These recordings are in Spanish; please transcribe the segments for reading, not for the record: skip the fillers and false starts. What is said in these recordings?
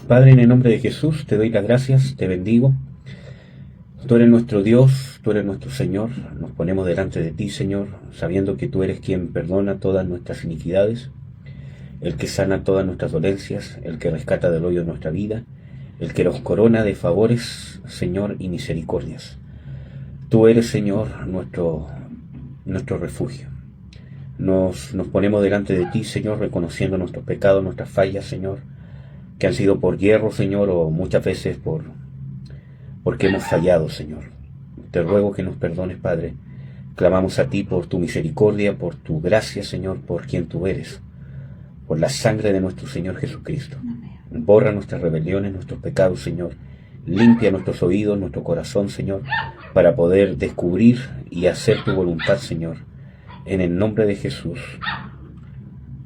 Padre, en el nombre de Jesús, te doy las gracias, te bendigo. Tú eres nuestro Dios, tú eres nuestro Señor. Nos ponemos delante de ti, Señor, sabiendo que tú eres quien perdona todas nuestras iniquidades, el que sana todas nuestras dolencias, el que rescata del hoyo de nuestra vida, el que nos corona de favores, Señor, y misericordias. Tú eres, Señor, nuestro refugio. Nos ponemos delante de ti, Señor, reconociendo nuestros pecados, nuestras fallas, Señor, que han sido por hierro, Señor, o muchas veces porque hemos fallado, Señor. Te ruego que nos perdones, Padre. Clamamos a ti por tu misericordia, por tu gracia, Señor, por quien tú eres, por la sangre de nuestro Señor Jesucristo. Borra nuestras rebeliones, nuestros pecados, Señor. Limpia nuestros oídos, nuestro corazón, Señor, para poder descubrir y hacer tu voluntad, Señor. En el nombre de Jesús.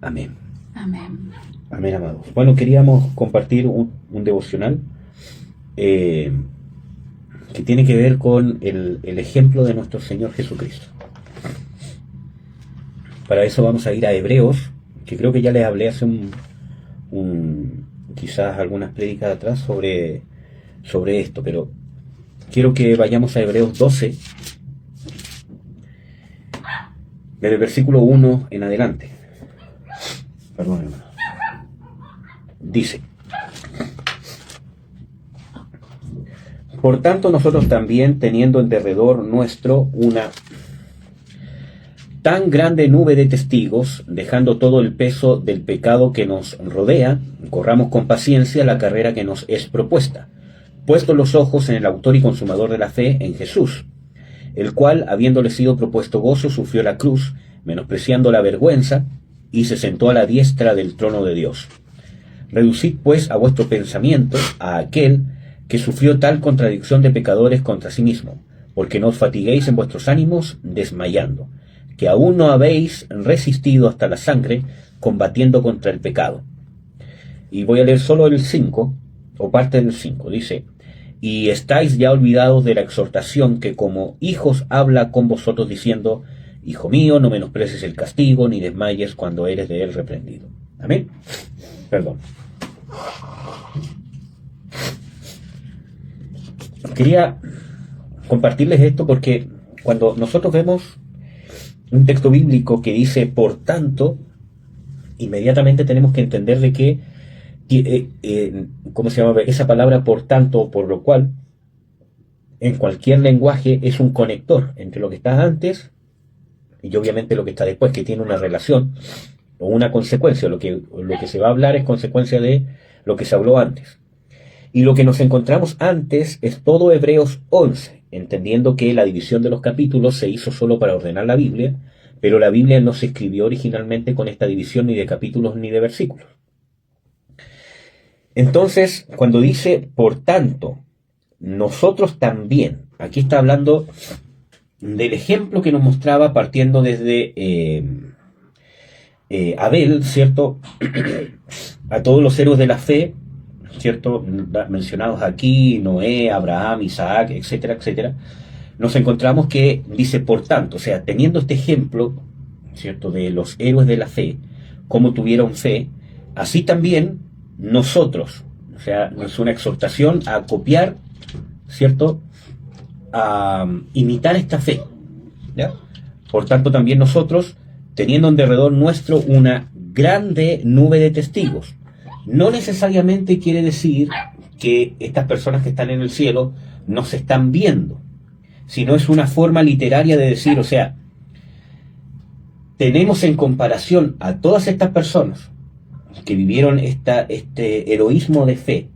Amén. Amén. Amén, amados. Bueno, queríamos compartir un devocional que tiene que ver con el ejemplo de nuestro Señor Jesucristo. Para eso vamos a ir a Hebreos, que creo que ya les hablé hace quizás algunas prédicas atrás sobre esto, pero quiero que vayamos a Hebreos 12, del versículo 1 en adelante. Perdón, hermano. Dice: por tanto, nosotros también, teniendo en derredor nuestro una tan grande nube de testigos, dejando todo el peso del pecado que nos rodea, corramos con paciencia la carrera que nos es propuesta, puestos los ojos en el autor y consumador de la fe, en Jesús, el cual, habiéndole sido propuesto gozo, sufrió la cruz, menospreciando la vergüenza, y se sentó a la diestra del trono de Dios. Reducid pues a vuestro pensamiento a aquel que sufrió tal contradicción de pecadores contra sí mismo, porque no os fatiguéis en vuestros ánimos desmayando, que aún no habéis resistido hasta la sangre, combatiendo contra el pecado. Y voy a leer solo el 5, o parte del 5, dice: y estáis ya olvidados de la exhortación que como hijos habla con vosotros, diciendo: Hijo mío, no menosprecies el castigo, ni desmayes cuando eres de él reprendido. Amén. Perdón. Quería compartirles esto porque cuando nosotros vemos un texto bíblico que dice por tanto, inmediatamente tenemos que entender de que ¿cómo se llama? Esa palabra por tanto, por lo cual, en cualquier lenguaje es un conector entre lo que está antes y obviamente lo que está después, que tiene una relación o una consecuencia. Lo que se va a hablar es consecuencia de lo que se habló antes. Y lo que nos encontramos antes es todo Hebreos 11, entendiendo que la división de los capítulos se hizo solo para ordenar la Biblia, pero la Biblia no se escribió originalmente con esta división ni de capítulos ni de versículos. Entonces, cuando dice, por tanto, nosotros también, aquí está hablando del ejemplo que nos mostraba partiendo desde Abel, ¿cierto? A todos los héroes de la fe, ¿cierto? Mencionados aquí, Noé, Abraham, Isaac, etcétera, etcétera. Nos encontramos que dice, por tanto, o sea, teniendo este ejemplo, ¿cierto? De los héroes de la fe, cómo tuvieron fe, así también nosotros, o sea, es una exhortación a copiar, ¿cierto? A imitar esta fe, ¿ya? Por tanto, también nosotros, teniendo en derredor nuestro una grande nube de testigos. No necesariamente quiere decir que estas personas que están en el cielo no se están viendo, sino es una forma literaria de decir, o sea, tenemos en comparación a todas estas personas que vivieron este heroísmo de fe.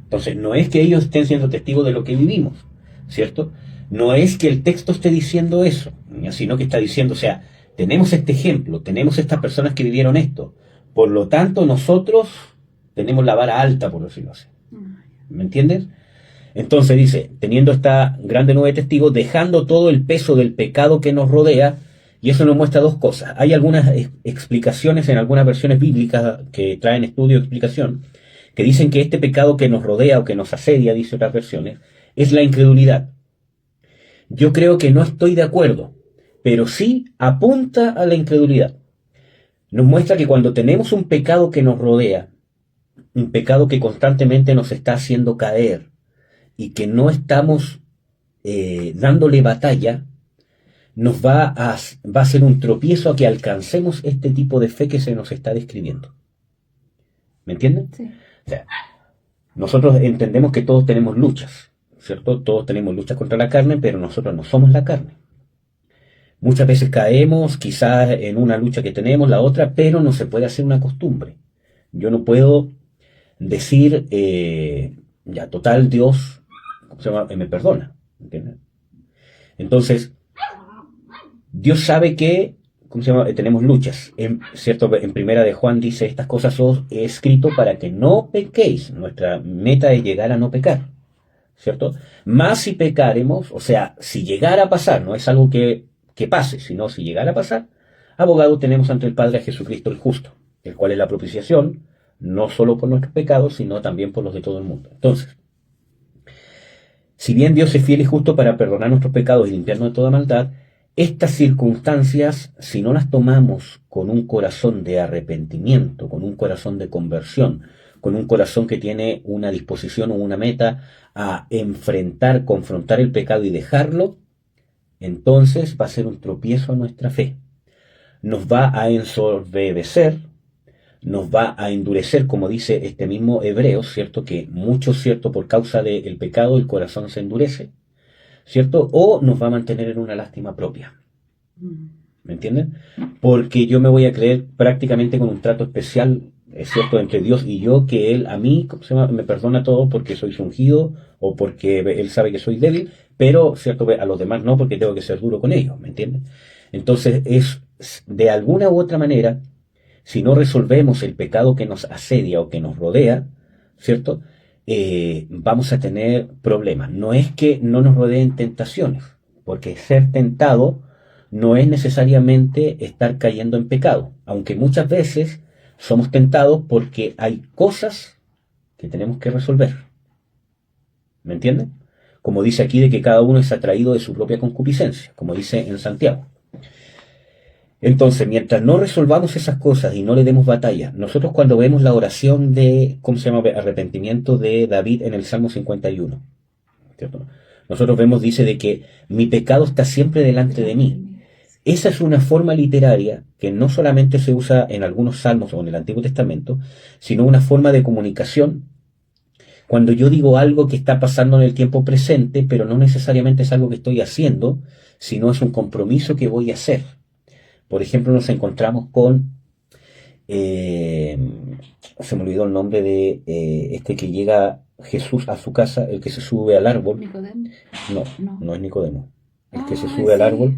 Entonces, no es que ellos estén siendo testigos de lo que vivimos, ¿cierto? No es que el texto esté diciendo eso, sino que está diciendo, o sea, tenemos este ejemplo, tenemos estas personas que vivieron esto, por lo tanto nosotros tenemos la vara alta, por decirlo así. ¿Me entiendes? Entonces dice, teniendo esta grande nube de testigos, dejando todo el peso del pecado que nos rodea, y eso nos muestra dos cosas. Hay algunas explicaciones en algunas versiones bíblicas que traen estudio y explicación, que dicen que este pecado que nos rodea o que nos asedia, dice otras versiones, es la incredulidad. Yo creo que no estoy de acuerdo, pero sí apunta a la incredulidad. Nos muestra que cuando tenemos un pecado que nos rodea, un pecado que constantemente nos está haciendo caer y que no estamos dándole batalla, va a ser un tropiezo a que alcancemos este tipo de fe que se nos está describiendo. ¿Me entienden? Sí. O sea, nosotros entendemos que todos tenemos luchas, ¿cierto? Todos tenemos luchas contra la carne, pero nosotros no somos la carne. Muchas veces caemos, quizás en una lucha que tenemos, la otra, pero no se puede hacer una costumbre. Yo no puedo decir, ya, total, Dios, ¿cómo se llama? Me perdona. ¿Entiendes? Entonces, Dios sabe que, ¿cómo se llama? Tenemos luchas. ¿Cierto? En primera de Juan dice, estas cosas os he escrito para que no pequéis. Nuestra meta es llegar a no pecar. ¿Cierto? Más si pecaremos, o sea, si llegara a pasar, no es algo que pase, sino si llegara a pasar, abogado tenemos ante el Padre a Jesucristo el justo, el cual es la propiciación, no solo por nuestros pecados, sino también por los de todo el mundo. Entonces, si bien Dios es fiel y justo para perdonar nuestros pecados y limpiarnos de toda maldad, estas circunstancias, si no las tomamos con un corazón de arrepentimiento, con un corazón de conversión, con un corazón que tiene una disposición o una meta a enfrentar, confrontar el pecado y dejarlo, entonces va a ser un tropiezo a nuestra fe. Nos va a ensorbecer, nos va a endurecer, como dice este mismo Hebreos, ¿cierto? Que mucho, ¿cierto? Por causa del pecado el corazón se endurece, ¿cierto? O nos va a mantener en una lástima propia. ¿Me entienden? Porque yo me voy a creer prácticamente con un trato especial, es cierto, entre Dios y yo, que Él a mí me perdona todo porque soy su ungido o porque Él sabe que soy débil, pero cierto, a los demás no, porque tengo que ser duro con ellos, ¿me entienden? Entonces es de alguna u otra manera, si no resolvemos el pecado que nos asedia o que nos rodea, ¿cierto? Vamos a tener problemas. No es que no nos rodeen tentaciones, porque ser tentado no es necesariamente estar cayendo en pecado, aunque muchas veces somos tentados porque hay cosas que tenemos que resolver. ¿Me entienden? Como dice aquí de que cada uno es atraído de su propia concupiscencia, como dice en Santiago. Entonces, mientras no resolvamos esas cosas y no le demos batalla, nosotros cuando vemos la oración de, ¿cómo se llama? Arrepentimiento de David en el Salmo 51, ¿cierto? Nosotros vemos, dice de que mi pecado está siempre delante de mí. Esa es una forma literaria que no solamente se usa en algunos salmos o en el Antiguo Testamento, sino una forma de comunicación. Cuando yo digo algo que está pasando en el tiempo presente, pero no necesariamente es algo que estoy haciendo, sino es un compromiso que voy a hacer. Por ejemplo, nos encontramos con, se me olvidó el nombre de este que llega Jesús a su casa, el que se sube al árbol. ¿Nicodemo? No es Nicodemo. El que se sube al árbol.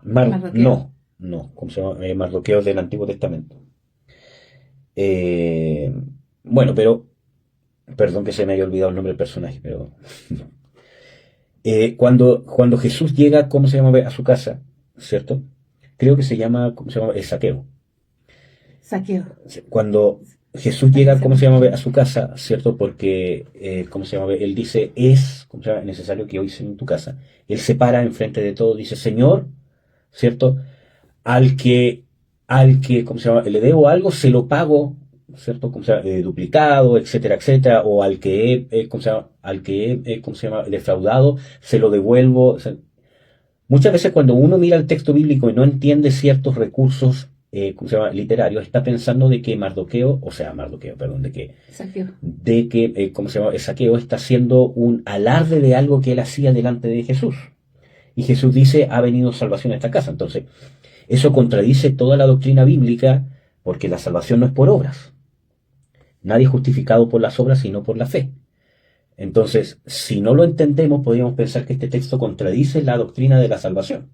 ¿Mardoqueo? No, ¿cómo se llama? Mardoqueo del Antiguo Testamento. Bueno, pero, perdón que se me haya olvidado el nombre del personaje, pero cuando Jesús llega, ¿cómo se llama? A su casa, ¿cierto? Creo que se llama, ¿cómo se llama? Saqueo. Cuando Jesús llega, ¿cómo se llama? A su casa, ¿cierto? Porque, ¿cómo se llama? Él dice, ¿cómo se llama? Necesario que hoy sea en tu casa. Él se para enfrente de todo, dice, Señor, ¿cierto? Al que, ¿cómo se llama? Le debo algo, se lo pago, ¿cierto? ¿Cómo se llama? Duplicado, etcétera, etcétera. O al que ¿cómo se llama? ¿Cómo se llama? Defraudado, se lo devuelvo. O sea, muchas veces cuando uno mira el texto bíblico y no entiende ciertos recursos, ¿cómo se llama? Literarios, está pensando de que ¿cómo se llama? Saqueo está haciendo un alarde de algo que él hacía delante de Jesús. Y Jesús dice, ha venido salvación a esta casa. Entonces, eso contradice toda la doctrina bíblica, porque la salvación no es por obras. Nadie es justificado por las obras, sino por la fe. Entonces, si no lo entendemos, podríamos pensar que este texto contradice la doctrina de la salvación.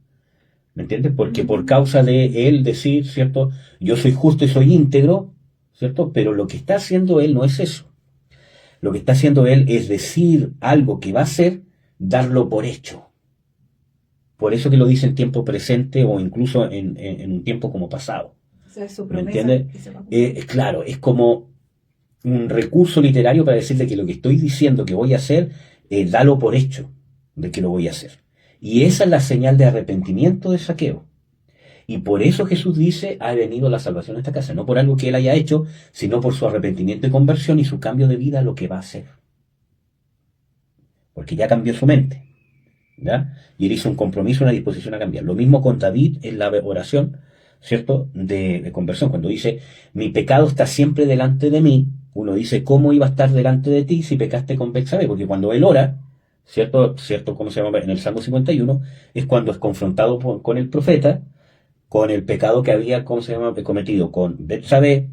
¿Me entiendes? Porque por causa de él decir, ¿cierto? Yo soy justo y soy íntegro, ¿cierto? Pero lo que está haciendo él no es eso. Lo que está haciendo él es decir algo que va a hacer, darlo por hecho. Por eso que lo dice en tiempo presente o incluso en un tiempo como pasado. O sea, es su ¿Me promesa entiendes? que se va a cumplir. Claro, es como un recurso literario para decirle que lo que estoy diciendo que voy a hacer, dalo por hecho de que lo voy a hacer. Y esa es la señal de arrepentimiento de Saqueo. Y por eso Jesús dice, ha venido la salvación a esta casa, no por algo que él haya hecho, sino por su arrepentimiento y conversión y su cambio de vida, lo que va a hacer. Porque ya cambió su mente, ¿ya? Y él hizo un compromiso, una disposición a cambiar. Lo mismo con David en la oración, ¿cierto?, de conversión. Cuando dice, mi pecado está siempre delante de mí, uno dice, ¿cómo iba a estar delante de ti si pecaste con Betsabé? Porque cuando él ora, ¿cierto? ¿Cómo se llama? En el Salmo 51, es cuando es confrontado con el profeta, con el pecado que había, ¿cómo se llama?, cometido con Betsabé,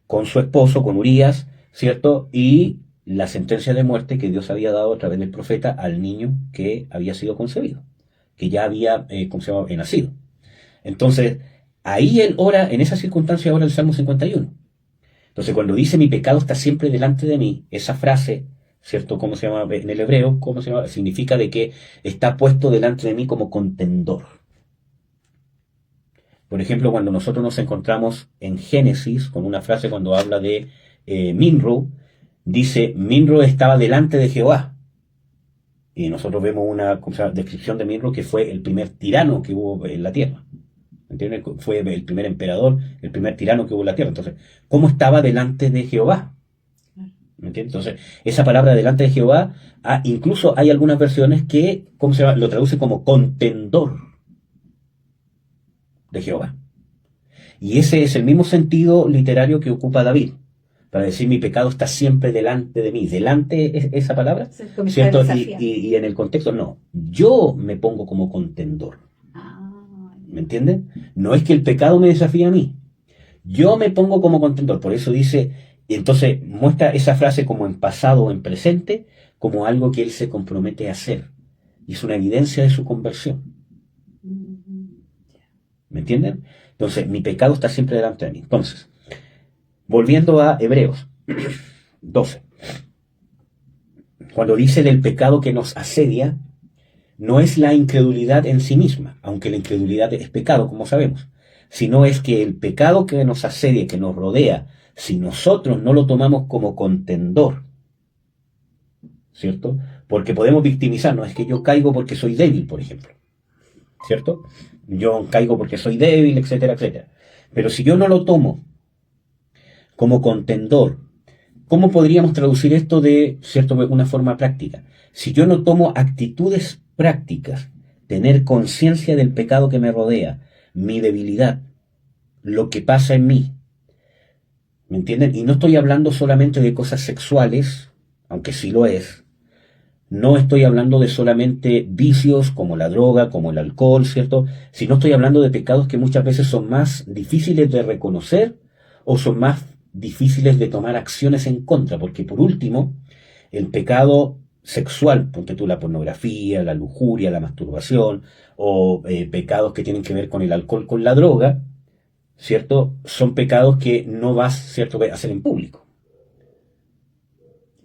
con su esposo, con Urías, ¿cierto? Y la sentencia de muerte que Dios había dado a través del profeta al niño que había sido concebido, que ya había, ¿cómo se llama?, nacido. Entonces, ahí él ora, en esa circunstancia ora el Salmo 51. Entonces, cuando dice mi pecado está siempre delante de mí, esa frase, ¿cierto? ¿Cómo se llama? En el hebreo, ¿cómo se llama? Significa de que está puesto delante de mí como contendor. Por ejemplo, cuando nosotros nos encontramos en Génesis, con una frase cuando habla de Minru, dice, Minru estaba delante de Jehová. Y nosotros vemos una descripción de Minru que fue el primer tirano que hubo en la tierra. ¿Entiendes? Fue el primer emperador, el primer tirano que hubo en la tierra. Entonces, ¿cómo estaba delante de Jehová? ¿Me entiendes? Entonces, esa palabra delante de Jehová, incluso hay algunas versiones que, ¿cómo se llama?, lo traduce como contendor de Jehová. Y ese es el mismo sentido literario que ocupa David, para decir mi pecado está siempre delante de mí. Delante es esa palabra, ¿cierto? Y en el contexto, no. Yo me pongo como contendor. ¿Me entienden? No es que el pecado me desafíe a mí. Yo me pongo como contendor. Por eso dice, y entonces muestra esa frase como en pasado o en presente, como algo que él se compromete a hacer. Y es una evidencia de su conversión. ¿Me entienden? Entonces, mi pecado está siempre delante de mí. Entonces, volviendo a Hebreos 12. Cuando dice del pecado que nos asedia, no es la incredulidad en sí misma, aunque la incredulidad es pecado, como sabemos, sino es que el pecado que nos asedia, que nos rodea, si nosotros no lo tomamos como contendor, ¿cierto? Porque podemos victimizarnos, es que yo caigo porque soy débil, por ejemplo, ¿cierto? Yo caigo porque soy débil, etcétera, etcétera. Pero si yo no lo tomo como contendor, ¿cómo podríamos traducir esto de, ¿cierto?, una forma práctica? Si yo no tomo actitudes prácticas, tener conciencia del pecado que me rodea, mi debilidad, lo que pasa en mí, ¿me entienden? Y no estoy hablando solamente de cosas sexuales, aunque sí lo es. No estoy hablando de solamente vicios como la droga, como el alcohol, ¿cierto? Sino estoy hablando de pecados que muchas veces son más difíciles de reconocer o son más difíciles de tomar acciones en contra, porque por último, el pecado sexual, ponte tú la pornografía, la lujuria, la masturbación, o pecados que tienen que ver con el alcohol, con la droga, ¿cierto? Son pecados que no vas, ¿cierto?, a hacer en público.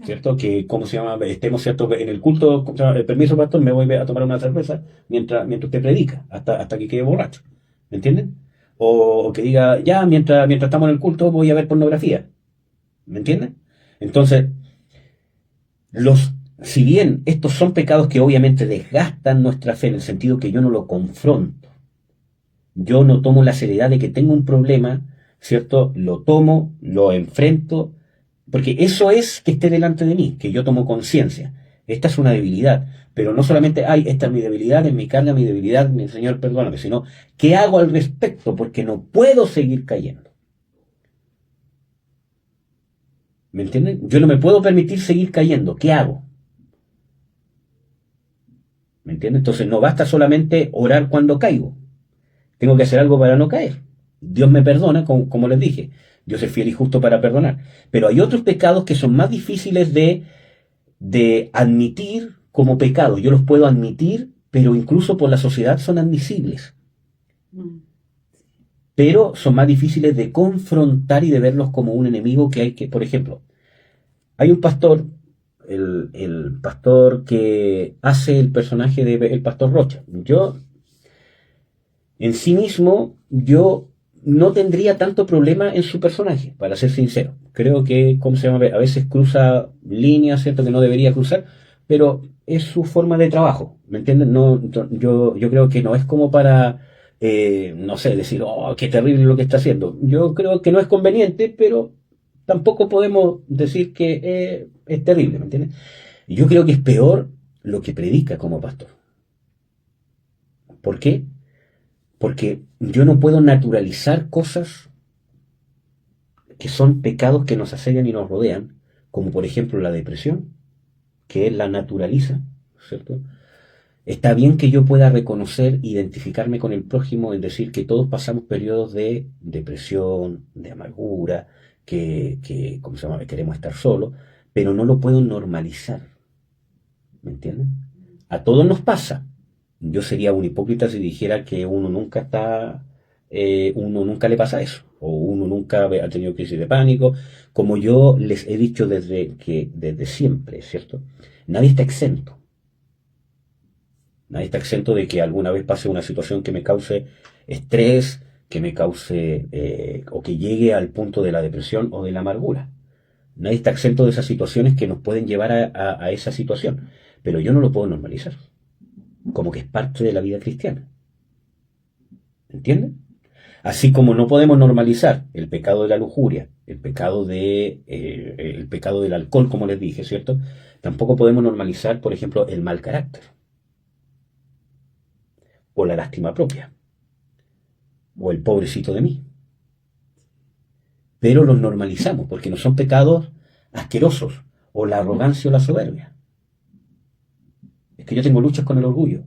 ¿Cierto? Que, ¿cómo se llama? Estemos, ¿cierto?, en el culto, permiso, pastor, me voy a tomar una cerveza mientras usted predica, hasta que quede borracho. ¿Me entienden? O que diga, ya, mientras estamos en el culto voy a ver pornografía. ¿Me entienden? Entonces, si bien estos son pecados que obviamente desgastan nuestra fe en el sentido que yo no lo confronto, yo no tomo la seriedad de que tengo un problema, ¿cierto? Lo tomo, lo enfrento, porque eso es que esté delante de mí, que yo tomo conciencia. Esta es una debilidad, pero no solamente, esta es mi debilidad, es mi carga, mi debilidad, mi Señor, perdóname, sino, ¿qué hago al respecto? Porque no puedo seguir cayendo. ¿Me entienden? Yo no me puedo permitir seguir cayendo. ¿Qué hago? ¿Me entienden? Entonces no basta solamente orar cuando caigo. Tengo que hacer algo para no caer. Dios me perdona, como les dije. Dios es fiel y justo para perdonar. Pero hay otros pecados que son más difíciles de admitir como pecado. Yo los puedo admitir, pero incluso por la sociedad son admisibles. Pero son más difíciles de confrontar y de verlos como un enemigo que hay que, por ejemplo, hay un pastor, el pastor que hace el personaje del pastor Rocha. Yo, en sí mismo, yo no tendría tanto problema en su personaje, para ser sincero. Creo que, ¿cómo se llama?, a veces cruza líneas, ¿cierto?, que no debería cruzar, pero es su forma de trabajo, ¿me entienden? No, yo creo que no es como para no sé, decir, oh, qué terrible lo que está haciendo. Yo creo que no es conveniente, pero tampoco podemos decir que es terrible, ¿me entiendes? Yo creo que es peor lo que predica como pastor. ¿Por qué? Porque yo no puedo naturalizar cosas que son pecados que nos asedian y nos rodean, como por ejemplo la depresión, que él la naturaliza, ¿cierto? Está bien que yo pueda reconocer, identificarme con el prójimo, en decir que todos pasamos periodos de depresión, de amargura, que ¿cómo se llama? Queremos estar solos, pero no lo puedo normalizar, ¿me entienden? A todos nos pasa. Yo sería un hipócrita si dijera que uno nunca le pasa eso, o uno nunca ha tenido crisis de pánico, como yo les he dicho desde siempre, ¿cierto? Nadie está exento. Nadie está exento de que alguna vez pase una situación que me cause estrés, que me cause o que llegue al punto de la depresión o de la amargura. Nadie está exento de esas situaciones que nos pueden llevar a esa situación. Pero yo no lo puedo normalizar, como que es parte de la vida cristiana. ¿Entienden? Así como no podemos normalizar el pecado de la lujuria, el pecado del alcohol, como les dije, ¿cierto? Tampoco podemos normalizar, por ejemplo, el mal carácter o la lástima propia o el pobrecito de mí. Pero los normalizamos porque no son pecados asquerosos, o la arrogancia o la soberbia. Es que yo tengo luchas con el orgullo,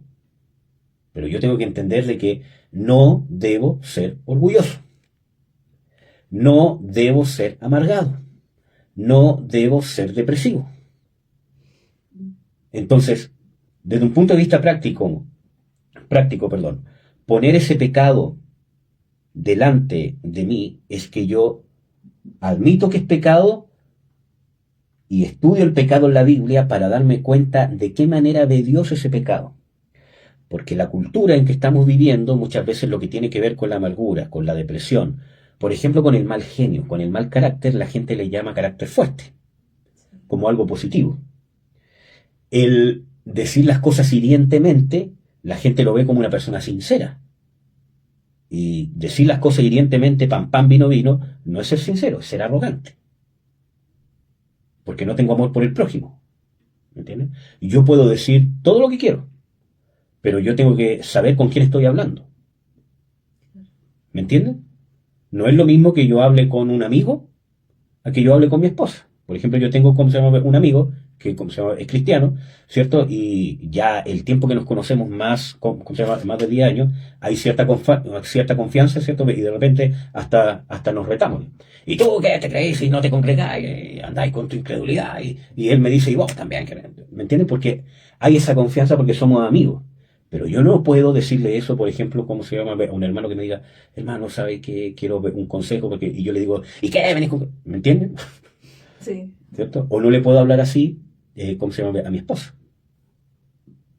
pero yo tengo que entender de que no debo ser orgulloso, no debo ser amargado, no debo ser depresivo. Entonces, desde un punto de vista práctico, perdón, poner ese pecado delante de mí es que yo admito que es pecado y estudio el pecado en la Biblia para darme cuenta de qué manera ve Dios ese pecado. Porque la cultura en que estamos viviendo muchas veces lo que tiene que ver con la amargura, con la depresión, por ejemplo con el mal genio, con el mal carácter, la gente le llama carácter fuerte, como algo positivo. El decir las cosas hirientemente, la gente lo ve como una persona sincera. Y decir las cosas hirientemente, pam, pam, vino, vino, no es ser sincero, es ser arrogante. Porque no tengo amor por el prójimo. ¿Me entiendes? Y yo puedo decir todo lo que quiero, pero yo tengo que saber con quién estoy hablando. ¿Me entienden? No es lo mismo que yo hable con un amigo a que yo hable con mi esposa. Por ejemplo, yo tengo, ¿cómo se llama? Un amigo que, ¿cómo se llama? Es cristiano, ¿cierto? Y ya el tiempo que nos conocemos más, ¿cómo se llama? Más de 10 años, hay cierta confianza, ¿cierto? Y de repente hasta nos retamos. ¿Y tú qué te crees y no te congregáis? Andáis con tu incredulidad. Y él me dice, y vos también. ¿Me entiendes? Porque hay esa confianza porque somos amigos. Pero yo no puedo decirle eso, por ejemplo, ¿cómo se llama? A un hermano que me diga, hermano, ¿sabe que quiero un consejo? Y yo le digo, ¿y qué? ¿Venís con...? ¿Me entienden? Sí. ¿Cierto? O no le puedo hablar así, ¿cómo se llama? A mi esposa.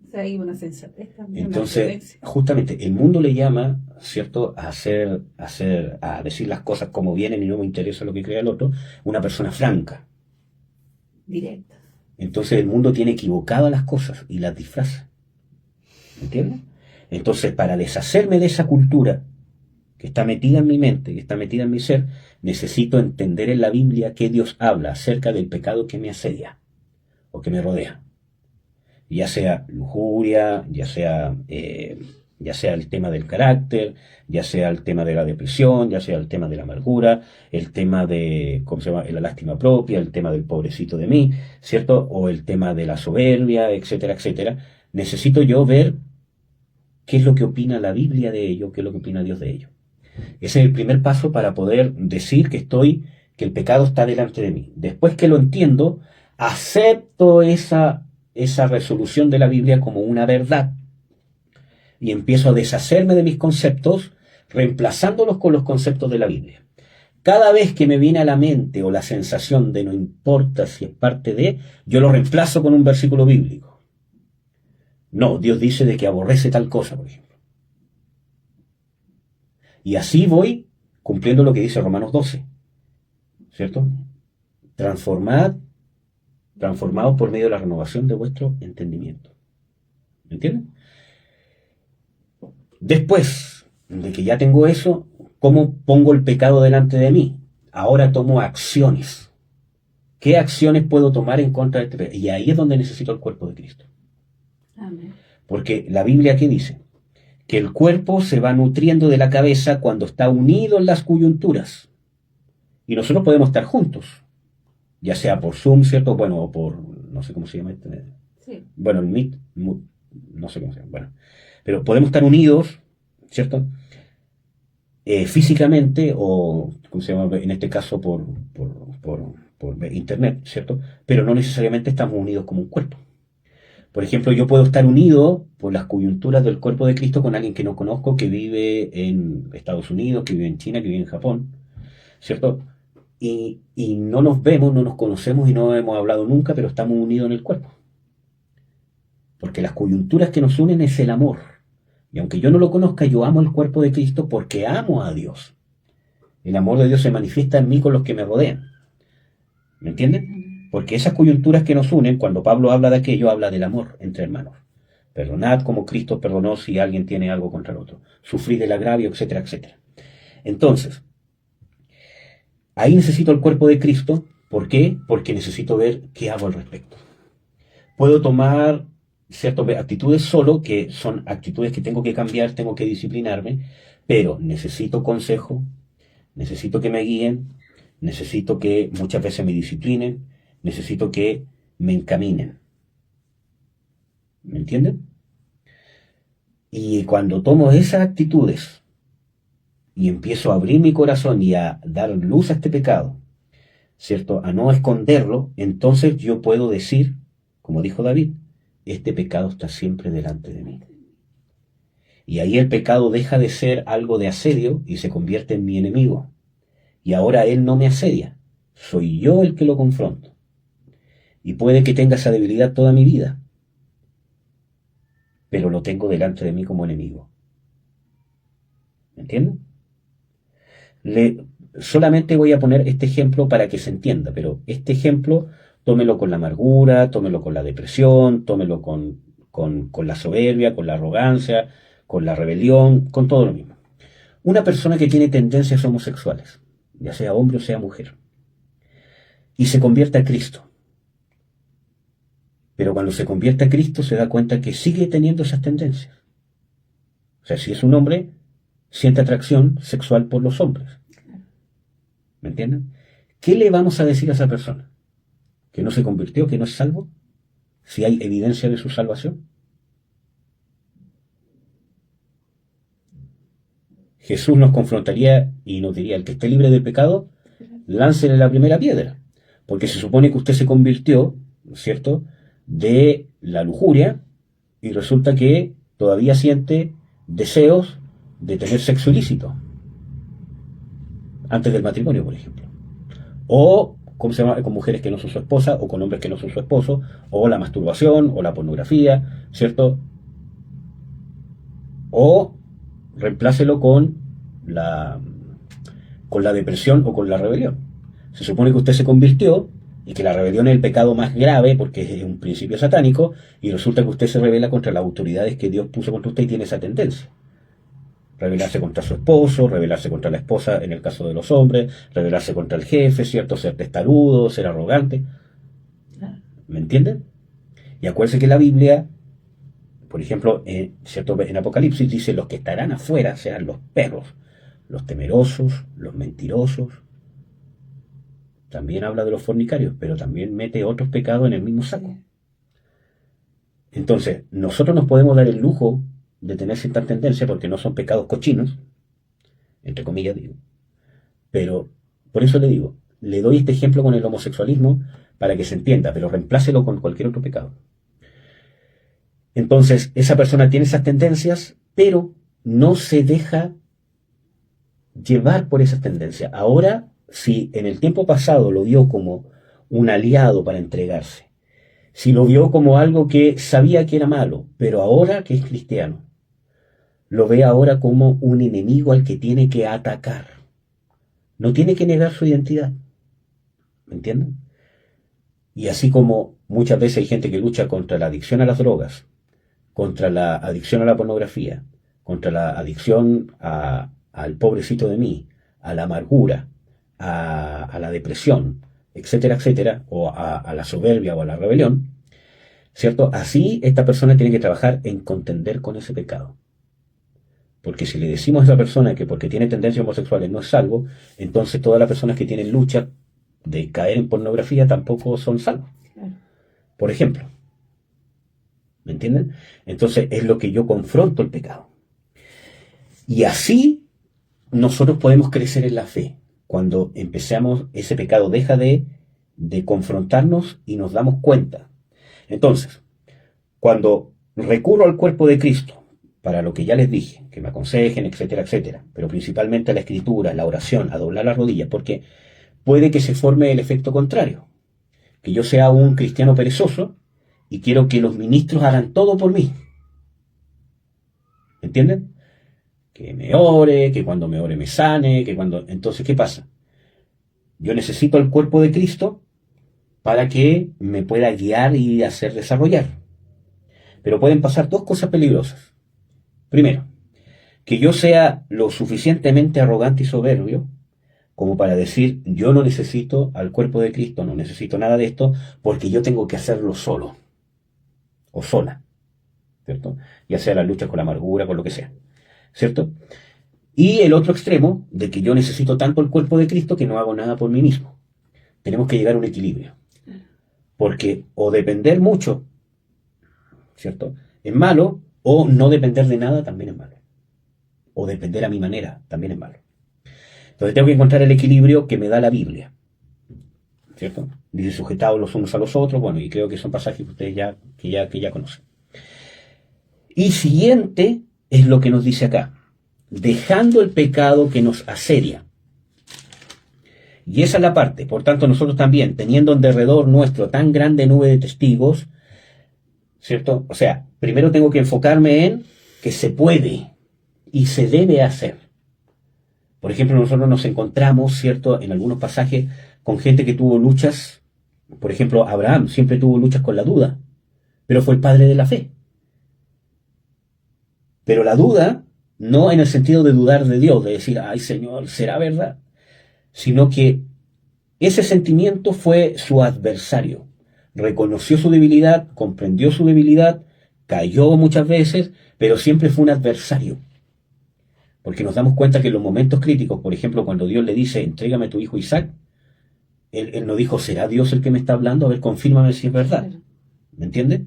O sea, hay una sensatez también, una Entonces, prudencia justamente, el mundo le llama, ¿cierto?, a decir las cosas como vienen y no me interesa lo que crea el otro, una persona franca. directa. Entonces, el mundo tiene equivocadas las cosas y las disfraza. ¿Me entiendes? Entonces, para deshacerme de esa cultura que está metida en mi mente, que está metida en mi ser, necesito entender en la Biblia que Dios habla acerca del pecado que me asedia o que me rodea. Ya sea lujuria, ya sea el tema del carácter, ya sea el tema de la depresión, ya sea el tema de la amargura, el tema de, ¿cómo se llama?, la lástima propia, el tema del pobrecito de mí, ¿cierto? O el tema de la soberbia, etcétera, etcétera. Necesito yo ver qué es lo que opina la Biblia de ello, qué es lo que opina Dios de ello. Ese es el primer paso para poder decir que el pecado está delante de mí. Después que lo entiendo, acepto esa resolución de la Biblia como una verdad y empiezo a deshacerme de mis conceptos, reemplazándolos con los conceptos de la Biblia. Cada vez que me viene a la mente o la sensación de no importa si es parte de, yo lo reemplazo con un versículo bíblico. No, Dios dice de que aborrece tal cosa, por ejemplo. Y así voy cumpliendo lo que dice Romanos 12, ¿cierto? Transformados por medio de la renovación de vuestro entendimiento. ¿Me entienden? Después, de que ya tengo eso, ¿cómo pongo el pecado delante de mí? Ahora tomo acciones. ¿Qué acciones puedo tomar en contra de este pecado? Y ahí es donde necesito el cuerpo de Cristo. Amén. Porque la Biblia aquí dice que el cuerpo se va nutriendo de la cabeza cuando está unido en las coyunturas. Y nosotros podemos estar juntos, ya sea por Zoom, ¿cierto? Bueno, o por, no sé cómo se llama este. Sí. Bueno, el Meet, no sé cómo se llama. Bueno, pero podemos estar unidos, ¿cierto? Físicamente o, ¿cómo se llama? En este caso por internet, ¿cierto? Pero no necesariamente estamos unidos como un cuerpo. Por ejemplo, yo puedo estar unido por las coyunturas del cuerpo de Cristo con alguien que no conozco, que vive en Estados Unidos, que vive en China, que vive en Japón, ¿cierto? Y no nos vemos, no nos conocemos y no hemos hablado nunca, pero estamos unidos en el cuerpo. Porque las coyunturas que nos unen es el amor. Y aunque yo no lo conozca, yo amo el cuerpo de Cristo porque amo a Dios. El amor de Dios se manifiesta en mí con los que me rodean. ¿Me entienden? Porque esas coyunturas que nos unen, cuando Pablo habla de aquello, habla del amor entre hermanos. Perdonad como Cristo perdonó si alguien tiene algo contra el otro. Sufrid el agravio, etcétera, etcétera. Entonces, ahí necesito el cuerpo de Cristo. ¿Por qué? Porque necesito ver qué hago al respecto. Puedo tomar ciertas actitudes solo, que son actitudes que tengo que cambiar, tengo que disciplinarme, pero necesito consejo, necesito que me guíen, necesito que muchas veces me disciplinen, necesito que me encaminen. ¿Me entienden? Y cuando tomo esas actitudes y empiezo a abrir mi corazón y a dar luz a este pecado, ¿cierto? A no esconderlo, entonces yo puedo decir, como dijo David, este pecado está siempre delante de mí. Y ahí el pecado deja de ser algo de asedio y se convierte en mi enemigo. Y ahora él no me asedia, soy yo el que lo confronto. Y puede que tenga esa debilidad toda mi vida, pero lo tengo delante de mí como enemigo. ¿Me entienden? Solamente voy a poner este ejemplo para que se entienda, pero este ejemplo tómelo con la amargura, tómelo con la depresión, tómelo con la soberbia, con la arrogancia, con la rebelión, con todo lo mismo. Una persona que tiene tendencias homosexuales, ya sea hombre o sea mujer, y se convierte a Cristo, pero cuando se convierte a Cristo se da cuenta que sigue teniendo esas tendencias. O sea, si es un hombre, siente atracción sexual por los hombres. ¿Me entienden? ¿Qué le vamos a decir a esa persona? ¿Que no se convirtió, que no es salvo? Si hay evidencia de su salvación. Jesús nos confrontaría y nos diría, el que esté libre del pecado, láncele la primera piedra. Porque se supone que usted se convirtió, ¿cierto?, de la lujuria y resulta que todavía siente deseos de tener sexo ilícito. Antes del matrimonio, por ejemplo. O, ¿cómo se llama?, con mujeres que no son su esposa, o con hombres que no son su esposo, o la masturbación, o la pornografía, ¿cierto? O reemplácelo con la depresión o con la rebelión. Se supone que usted se convirtió y que la rebelión es el pecado más grave porque es un principio satánico y resulta que usted se rebela contra las autoridades que Dios puso contra usted y tiene esa tendencia. Rebelarse contra su esposo, rebelarse contra la esposa en el caso de los hombres, rebelarse contra el jefe, ¿cierto? Ser testarudo, ser arrogante. ¿Me entienden? Y acuérdense que la Biblia, por ejemplo, ¿cierto?, en Apocalipsis dice, los que estarán afuera serán los perros, los temerosos, los mentirosos. También habla de los fornicarios, pero también mete otros pecados en el mismo saco. Entonces, nosotros nos podemos dar el lujo de tener cierta tendencia porque no son pecados cochinos, entre comillas digo. Pero, por eso le digo, le doy este ejemplo con el homosexualismo para que se entienda, pero reemplácelo con cualquier otro pecado. Entonces, esa persona tiene esas tendencias, pero no se deja llevar por esas tendencias. Ahora, si en el tiempo pasado lo vio como un aliado para entregarse, si lo vio como algo que sabía que era malo, pero ahora que es cristiano, lo ve ahora como un enemigo al que tiene que atacar. No tiene que negar su identidad. ¿Me entienden? Y así como muchas veces hay gente que lucha contra la adicción a las drogas, contra la adicción a la pornografía, contra la adicción al pobrecito de mí, a la amargura, a la depresión, etcétera, etcétera, o a la soberbia o a la rebelión, ¿cierto? Así esta persona tiene que trabajar en contender con ese pecado. Porque si le decimos a esa persona que porque tiene tendencias homosexuales no es salvo, entonces todas las personas que tienen lucha de caer en pornografía tampoco son salvos. Claro. Por ejemplo. ¿Me entienden? Entonces es lo que yo confronto el pecado. Y así nosotros podemos crecer en la fe. Cuando empezamos, ese pecado deja de confrontarnos y nos damos cuenta. Entonces, cuando recurro al cuerpo de Cristo, para lo que ya les dije, que me aconsejen, etcétera, etcétera, pero principalmente a la escritura, la oración, a doblar las rodillas, porque puede que se forme el efecto contrario, que yo sea un cristiano perezoso y quiero que los ministros hagan todo por mí. ¿Entienden? Que me ore, que cuando me ore me sane, que cuando... Entonces, ¿qué pasa? Yo necesito el cuerpo de Cristo para que me pueda guiar y hacer desarrollar. Pero pueden pasar dos cosas peligrosas. Primero, que yo sea lo suficientemente arrogante y soberbio como para decir, yo no necesito al cuerpo de Cristo, no necesito nada de esto, porque yo tengo que hacerlo solo o sola, ¿cierto? Ya sea la lucha con la amargura, con lo que sea, ¿cierto? Y el otro extremo, de que yo necesito tanto el cuerpo de Cristo que no hago nada por mí mismo. Tenemos que llegar a un equilibrio. Porque o depender mucho, ¿cierto?, es malo, o no depender de nada también es malo. O depender a mi manera también es malo. Entonces tengo que encontrar el equilibrio que me da la Biblia, ¿cierto? Dice sujetados los unos a los otros, bueno, y creo que son pasajes que ustedes ya conocen. Y siguiente es lo que nos dice acá, dejando el pecado que nos asedia. Y esa es la parte, por tanto nosotros también, teniendo en derredor nuestro tan grande nube de testigos, ¿cierto? O sea, primero tengo que enfocarme en que se puede y se debe hacer. Por ejemplo, nosotros nos encontramos, ¿cierto?, en algunos pasajes con gente que tuvo luchas. Por ejemplo, Abraham siempre tuvo luchas con la duda, pero fue el padre de la fe. Pero la duda, no en el sentido de dudar de Dios, de decir, ay Señor, ¿será verdad? Sino que ese sentimiento fue su adversario. Reconoció su debilidad, comprendió su debilidad, cayó muchas veces, pero siempre fue un adversario. Porque nos damos cuenta que en los momentos críticos, por ejemplo, cuando Dios le dice, entrégame a tu hijo Isaac, él no dijo, ¿será Dios el que me está hablando? A ver, confírmame si es verdad. ¿Me entiende?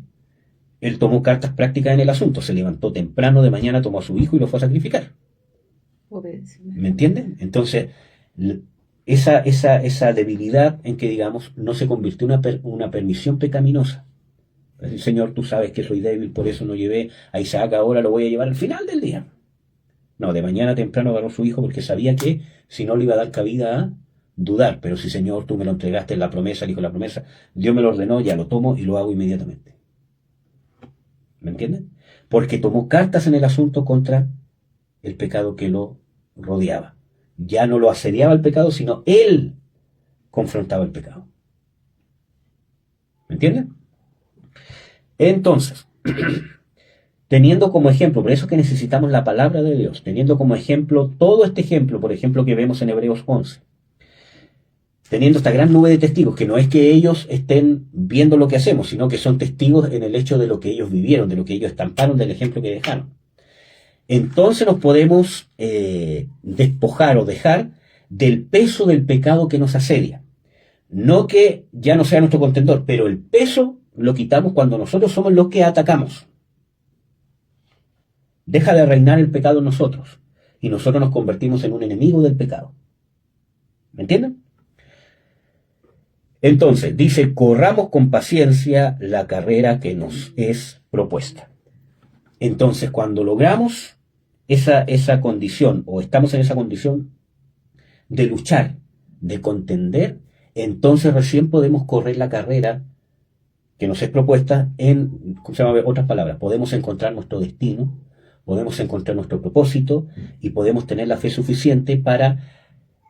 Él tomó cartas prácticas en el asunto, se levantó temprano de mañana, tomó a su hijo y lo fue a sacrificar. ¿Me entiende? Entonces, esa debilidad en que, digamos, no se convirtió en una permisión pecaminosa. Es decir, Señor, tú sabes que soy débil, por eso no llevé a Isaac, ahora lo voy a llevar al final del día. No, de mañana temprano agarró a su hijo porque sabía que si no le iba a dar cabida a dudar. Pero si, Señor, tú me lo entregaste en la promesa, el hijo de la promesa, Dios me lo ordenó, ya lo tomo y lo hago inmediatamente. ¿Me entienden? Porque tomó cartas en el asunto contra el pecado que lo rodeaba. Ya no lo asediaba el pecado, sino él confrontaba el pecado. ¿Me entienden? Entonces, teniendo como ejemplo, por eso es que necesitamos la palabra de Dios, teniendo como ejemplo todo este ejemplo, por ejemplo, que vemos en Hebreos 11, teniendo esta gran nube de testigos, que no es que ellos estén viendo lo que hacemos, sino que son testigos en el hecho de lo que ellos vivieron, de lo que ellos estamparon, del ejemplo que dejaron. Entonces nos podemos despojar o dejar del peso del pecado que nos asedia. No que ya no sea nuestro contendor, pero el peso lo quitamos cuando nosotros somos los que atacamos. Deja de reinar el pecado en nosotros y nosotros nos convertimos en un enemigo del pecado. ¿Me entienden? Entonces, dice, corramos con paciencia la carrera que nos es propuesta. Entonces, cuando logramos esa condición, o estamos en esa condición de luchar, de contender, entonces recién podemos correr la carrera que nos es propuesta en, ¿cómo se llama? Otras palabras, podemos encontrar nuestro destino, podemos encontrar nuestro propósito y podemos tener la fe suficiente para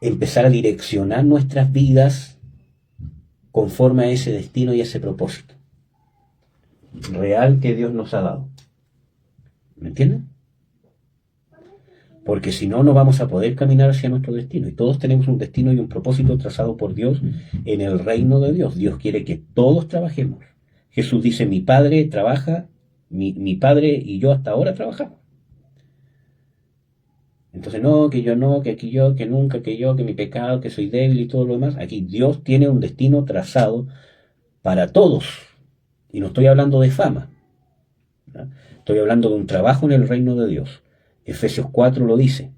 empezar a direccionar nuestras vidas conforme a ese destino y a ese propósito real que Dios nos ha dado. ¿Me entienden? Porque si no, no vamos a poder caminar hacia nuestro destino. Y todos tenemos un destino y un propósito trazado por Dios en el reino de Dios. Dios quiere que todos trabajemos. Jesús dice, mi Padre trabaja, mi Padre y yo hasta ahora trabajamos. Entonces, no, que yo no, que aquí yo, que nunca, que yo, que mi pecado, que soy débil y todo lo demás. Aquí Dios tiene un destino trazado para todos. Y no estoy hablando de fama, ¿no? Estoy hablando de un trabajo en el reino de Dios. Efesios 4 lo dice,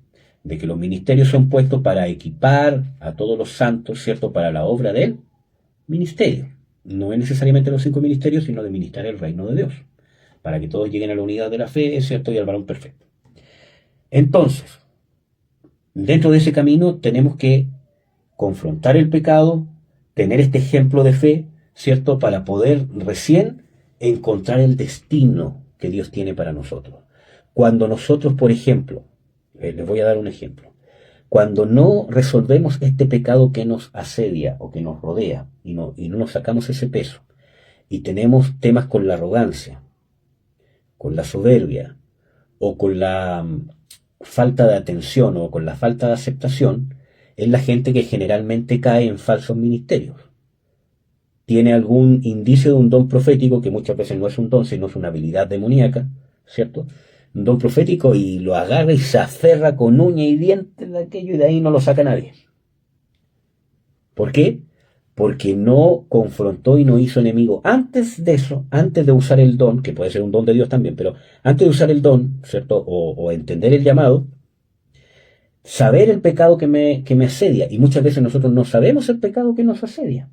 de que los ministerios son puestos para equipar a todos los santos, ¿cierto?, para la obra del ministerio. No es necesariamente los 5 ministerios, sino de ministrar el reino de Dios, para que todos lleguen a la unidad de la fe, ¿cierto?, y al varón perfecto. Entonces, dentro de ese camino tenemos que confrontar el pecado, tener este ejemplo de fe, ¿cierto?, para poder recién encontrar el destino que Dios tiene para nosotros. Cuando nosotros, por ejemplo, les voy a dar un ejemplo, cuando no resolvemos este pecado que nos asedia o que nos rodea y no nos sacamos ese peso, y tenemos temas con la arrogancia, con la soberbia o con la falta de atención o con la falta de aceptación, es la gente que generalmente cae en falsos ministerios. Tiene algún indicio de un don profético, que muchas veces no es un don, sino es una habilidad demoníaca, ¿cierto? Un don profético, y lo agarra y se aferra con uña y diente de aquello, y de ahí no lo saca nadie. ¿Por qué? Porque no confrontó y no hizo enemigo. Antes de eso, antes de usar el don, que puede ser un don de Dios también, pero antes de usar el don, ¿cierto?, o entender el llamado, saber el pecado que me asedia. Y muchas veces nosotros no sabemos el pecado que nos asedia,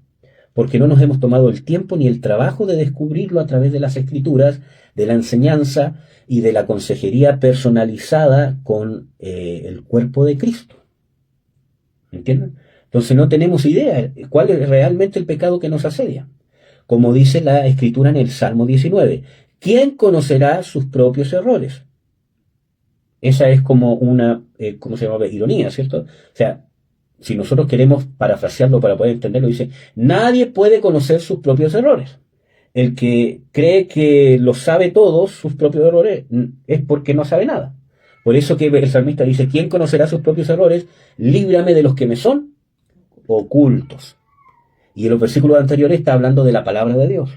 porque no nos hemos tomado el tiempo ni el trabajo de descubrirlo a través de las escrituras, de la enseñanza y de la consejería personalizada con el cuerpo de Cristo. ¿Entienden? Entonces no tenemos idea cuál es realmente el pecado que nos asedia. Como dice la escritura en el Salmo 19, ¿quién conocerá sus propios errores? Esa es como una, ¿cómo se llama? Ironía, ¿cierto? O sea, si nosotros queremos parafrasearlo para poder entenderlo, dice, nadie puede conocer sus propios errores. El que cree que lo sabe todos, sus propios errores, es porque no sabe nada. Por eso que el salmista dice, ¿quién conocerá sus propios errores? Líbrame de los que me son ocultos. Y en los versículos anteriores está hablando de la palabra de Dios.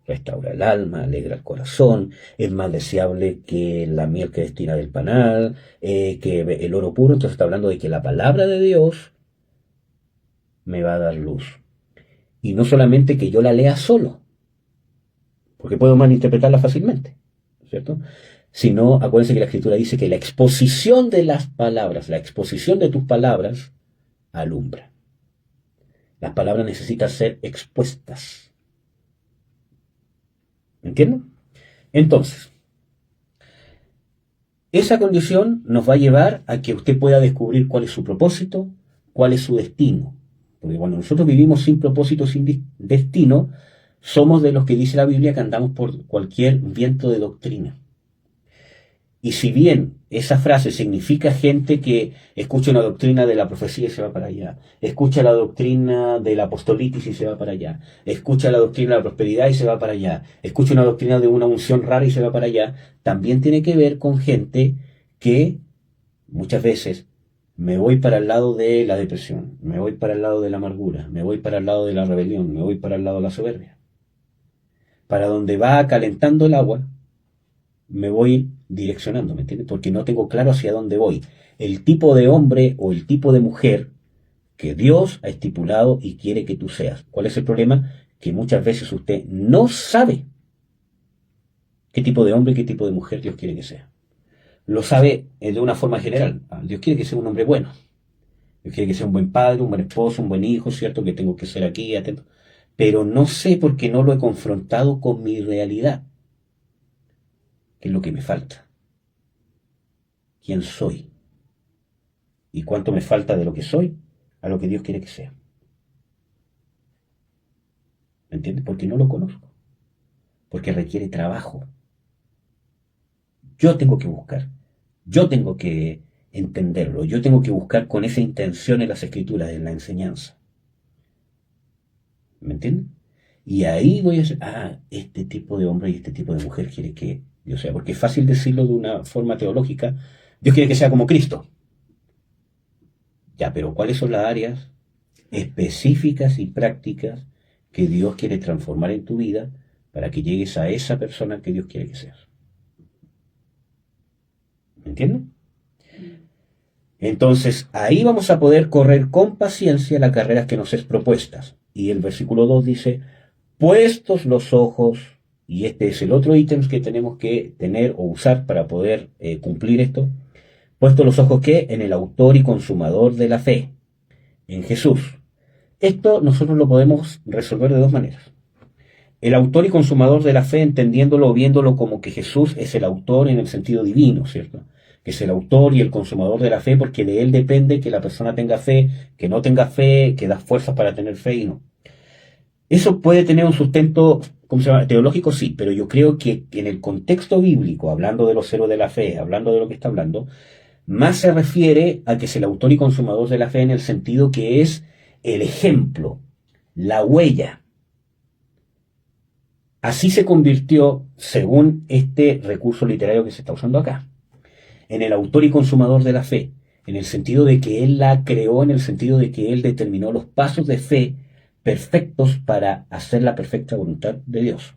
Restaura el alma, alegra el corazón, es más deseable que la miel que destina del panal, que el oro puro. Entonces está hablando de que la palabra de Dios me va a dar luz. Y no solamente que yo la lea solo, porque puedo malinterpretarla fácilmente, ¿cierto? Sino, acuérdense que la escritura dice que la exposición de las palabras, la exposición de tus palabras, alumbra. Las palabras necesitan ser expuestas. ¿Entienden? Entonces, esa condición nos va a llevar a que usted pueda descubrir cuál es su propósito, cuál es su destino. Porque cuando nosotros vivimos sin propósito, sin destino, somos de los que dice la Biblia que andamos por cualquier viento de doctrina. Y si bien esa frase significa gente que escucha una doctrina de la profecía y se va para allá, escucha la doctrina de la apostolitis y se va para allá, escucha la doctrina de la prosperidad y se va para allá, escucha una doctrina de una unción rara y se va para allá, también tiene que ver con gente que muchas veces me voy para el lado de la depresión, me voy para el lado de la amargura, me voy para el lado de la rebelión, me voy para el lado de la soberbia. Para donde va calentando el agua, me voy direccionando, ¿me entiendes? Porque no tengo claro hacia dónde voy. El tipo de hombre o el tipo de mujer que Dios ha estipulado y quiere que tú seas. ¿Cuál es el problema? Que muchas veces usted no sabe qué tipo de hombre y qué tipo de mujer Dios quiere que sea. Lo sabe de una forma general. Dios quiere que sea un hombre bueno. Dios quiere que sea un buen padre, un buen esposo, un buen hijo, ¿cierto? Que tengo que ser aquí, atento. Pero no sé porque no lo he confrontado con mi realidad. ¿Qué es lo que me falta? ¿Quién soy? ¿Y cuánto me falta de lo que soy a lo que Dios quiere que sea? ¿Me entiendes? Porque no lo conozco. Porque requiere trabajo. Yo tengo que buscar. Yo tengo que entenderlo. Yo tengo que buscar con esa intención en las escrituras, en la enseñanza. ¿Me entiendes? Y ahí voy a decir, este tipo de hombre y este tipo de mujer quiere que yo sea. Porque es fácil decirlo de una forma teológica, Dios quiere que sea como Cristo. Ya, pero ¿cuáles son las áreas específicas y prácticas que Dios quiere transformar en tu vida para que llegues a esa persona que Dios quiere que seas? ¿Me entiendes? Entonces, ahí vamos a poder correr con paciencia la carrera que nos es propuesta. Y el versículo 2 dice, puestos los ojos, y este es el otro ítem que tenemos que tener o usar para poder cumplir esto, puestos los ojos que en el autor y consumador de la fe, en Jesús. Esto nosotros lo podemos resolver de dos maneras. El autor y consumador de la fe, entendiéndolo o viéndolo como que Jesús es el autor en el sentido divino, ¿cierto? Que es el autor y el consumador de la fe, porque de él depende que la persona tenga fe, que no tenga fe, que da fuerzas para tener fe y no. Eso puede tener un sustento, ¿cómo se llama? Teológico, sí, pero yo creo que en el contexto bíblico, hablando de los héroes de la fe, hablando de lo que está hablando, más se refiere a que es el autor y consumador de la fe en el sentido que es el ejemplo, la huella. Así se convirtió, según este recurso literario que se está usando acá, en el autor y consumador de la fe, en el sentido de que él la creó, en el sentido de que él determinó los pasos de fe perfectos para hacer la perfecta voluntad de Dios.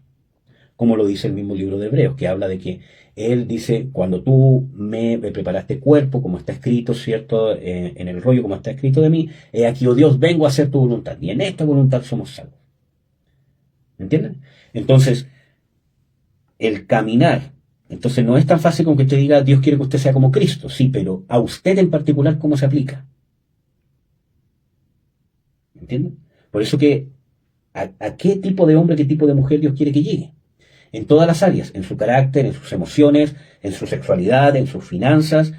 Como lo dice el mismo libro de Hebreos, que habla de que él dice, cuando tú me preparaste cuerpo, como está escrito, ¿cierto? En el rollo, como está escrito de mí, he aquí, oh Dios, vengo a hacer tu voluntad. Y en esta voluntad somos salvos. ¿Me entienden? Entonces, el caminar, entonces no es tan fácil como que usted diga, Dios quiere que usted sea como Cristo, sí, pero a usted en particular, ¿cómo se aplica? ¿Me entienden? Por eso que, ¿a qué tipo de hombre, qué tipo de mujer Dios quiere que llegue? En todas las áreas, en su carácter, en sus emociones, en su sexualidad, en sus finanzas,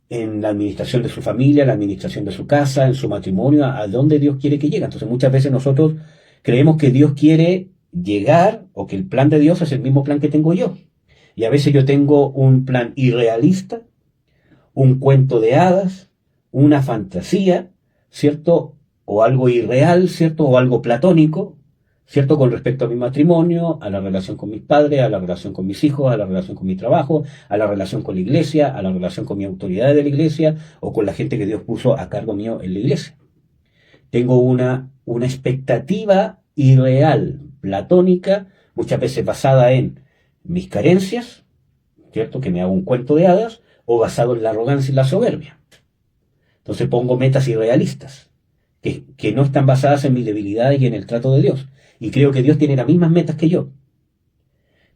en la administración de su familia, en la administración de su casa, en su matrimonio, a dónde Dios quiere que llegue. Entonces muchas veces nosotros creemos que Dios quiere llegar o que el plan de Dios es el mismo plan que tengo yo. Y a veces yo tengo un plan irrealista, un cuento de hadas, una fantasía, ¿cierto? O algo irreal, ¿cierto? O algo platónico, ¿cierto? Con respecto a mi matrimonio, a la relación con mis padres, a la relación con mis hijos, a la relación con mi trabajo, a la relación con la iglesia, a la relación con mi autoridad de la iglesia o con la gente que Dios puso a cargo mío en la iglesia. Tengo una expectativa irreal, platónica, muchas veces basada en mis carencias, ¿cierto? Que me hago un cuento de hadas, o basado en la arrogancia y la soberbia. Entonces pongo metas irrealistas, que no están basadas en mi debilidad y en el trato de Dios. Y creo que Dios tiene las mismas metas que yo.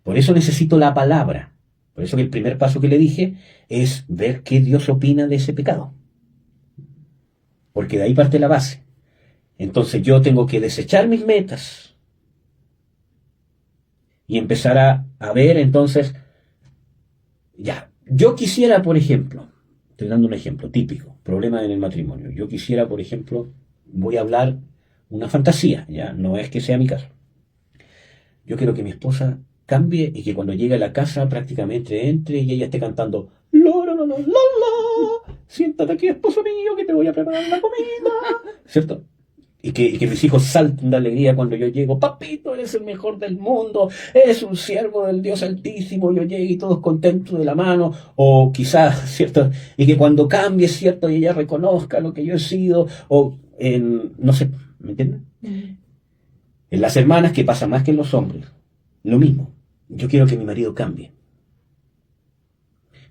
Por eso necesito la palabra. Por eso que el primer paso que le dije es ver qué Dios opina de ese pecado. Porque de ahí parte la base. Entonces yo tengo que desechar mis metas y empezar a ver entonces, ya, yo quisiera, por ejemplo, estoy dando un ejemplo típico, problema en el matrimonio. Yo quisiera, por ejemplo, voy a hablar una fantasía, ya, no es que sea mi caso. Yo quiero que mi esposa cambie y que cuando llegue a la casa prácticamente entre y ella esté cantando la, la, la, la, la, siéntate aquí, esposo mío, que te voy a preparar la comida, ¿cierto? Y que mis hijos salten de alegría cuando yo llego. Papito, eres el mejor del mundo, eres un siervo del Dios Altísimo. Yo llegue y todos contentos de la mano. O quizás, ¿cierto? Y que cuando cambie, ¿cierto? Y ella reconozca lo que yo he sido. O, no sé, ¿me entienden? En las hermanas, que pasa más que en los hombres, lo mismo. Yo quiero que mi marido cambie.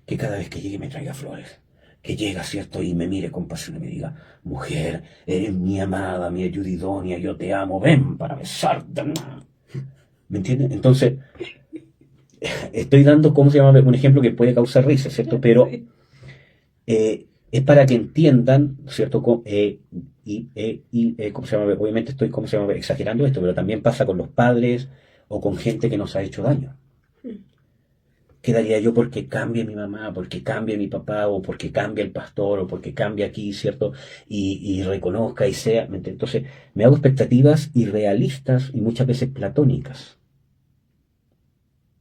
Que cada vez que llegue me traiga flores. Que llega, ¿cierto? Y me mire con pasión y me diga, mujer, eres mi amada, mi ayudidonia, yo te amo, ven para besarte. ¿Me entienden? Entonces, estoy dando, ¿cómo se llama? Un ejemplo que puede causar risa, ¿cierto? Pero es para que entiendan, ¿cierto? ¿Cómo se llama? Obviamente estoy, ¿cómo se llama? Exagerando esto, pero también pasa con los padres o con gente que nos ha hecho daño. ¿Qué daría yo porque cambie mi mamá, porque cambie mi papá, o porque cambie el pastor, o porque cambie aquí, ¿cierto? Y reconozca y sea. Entonces, me hago expectativas irrealistas y muchas veces platónicas.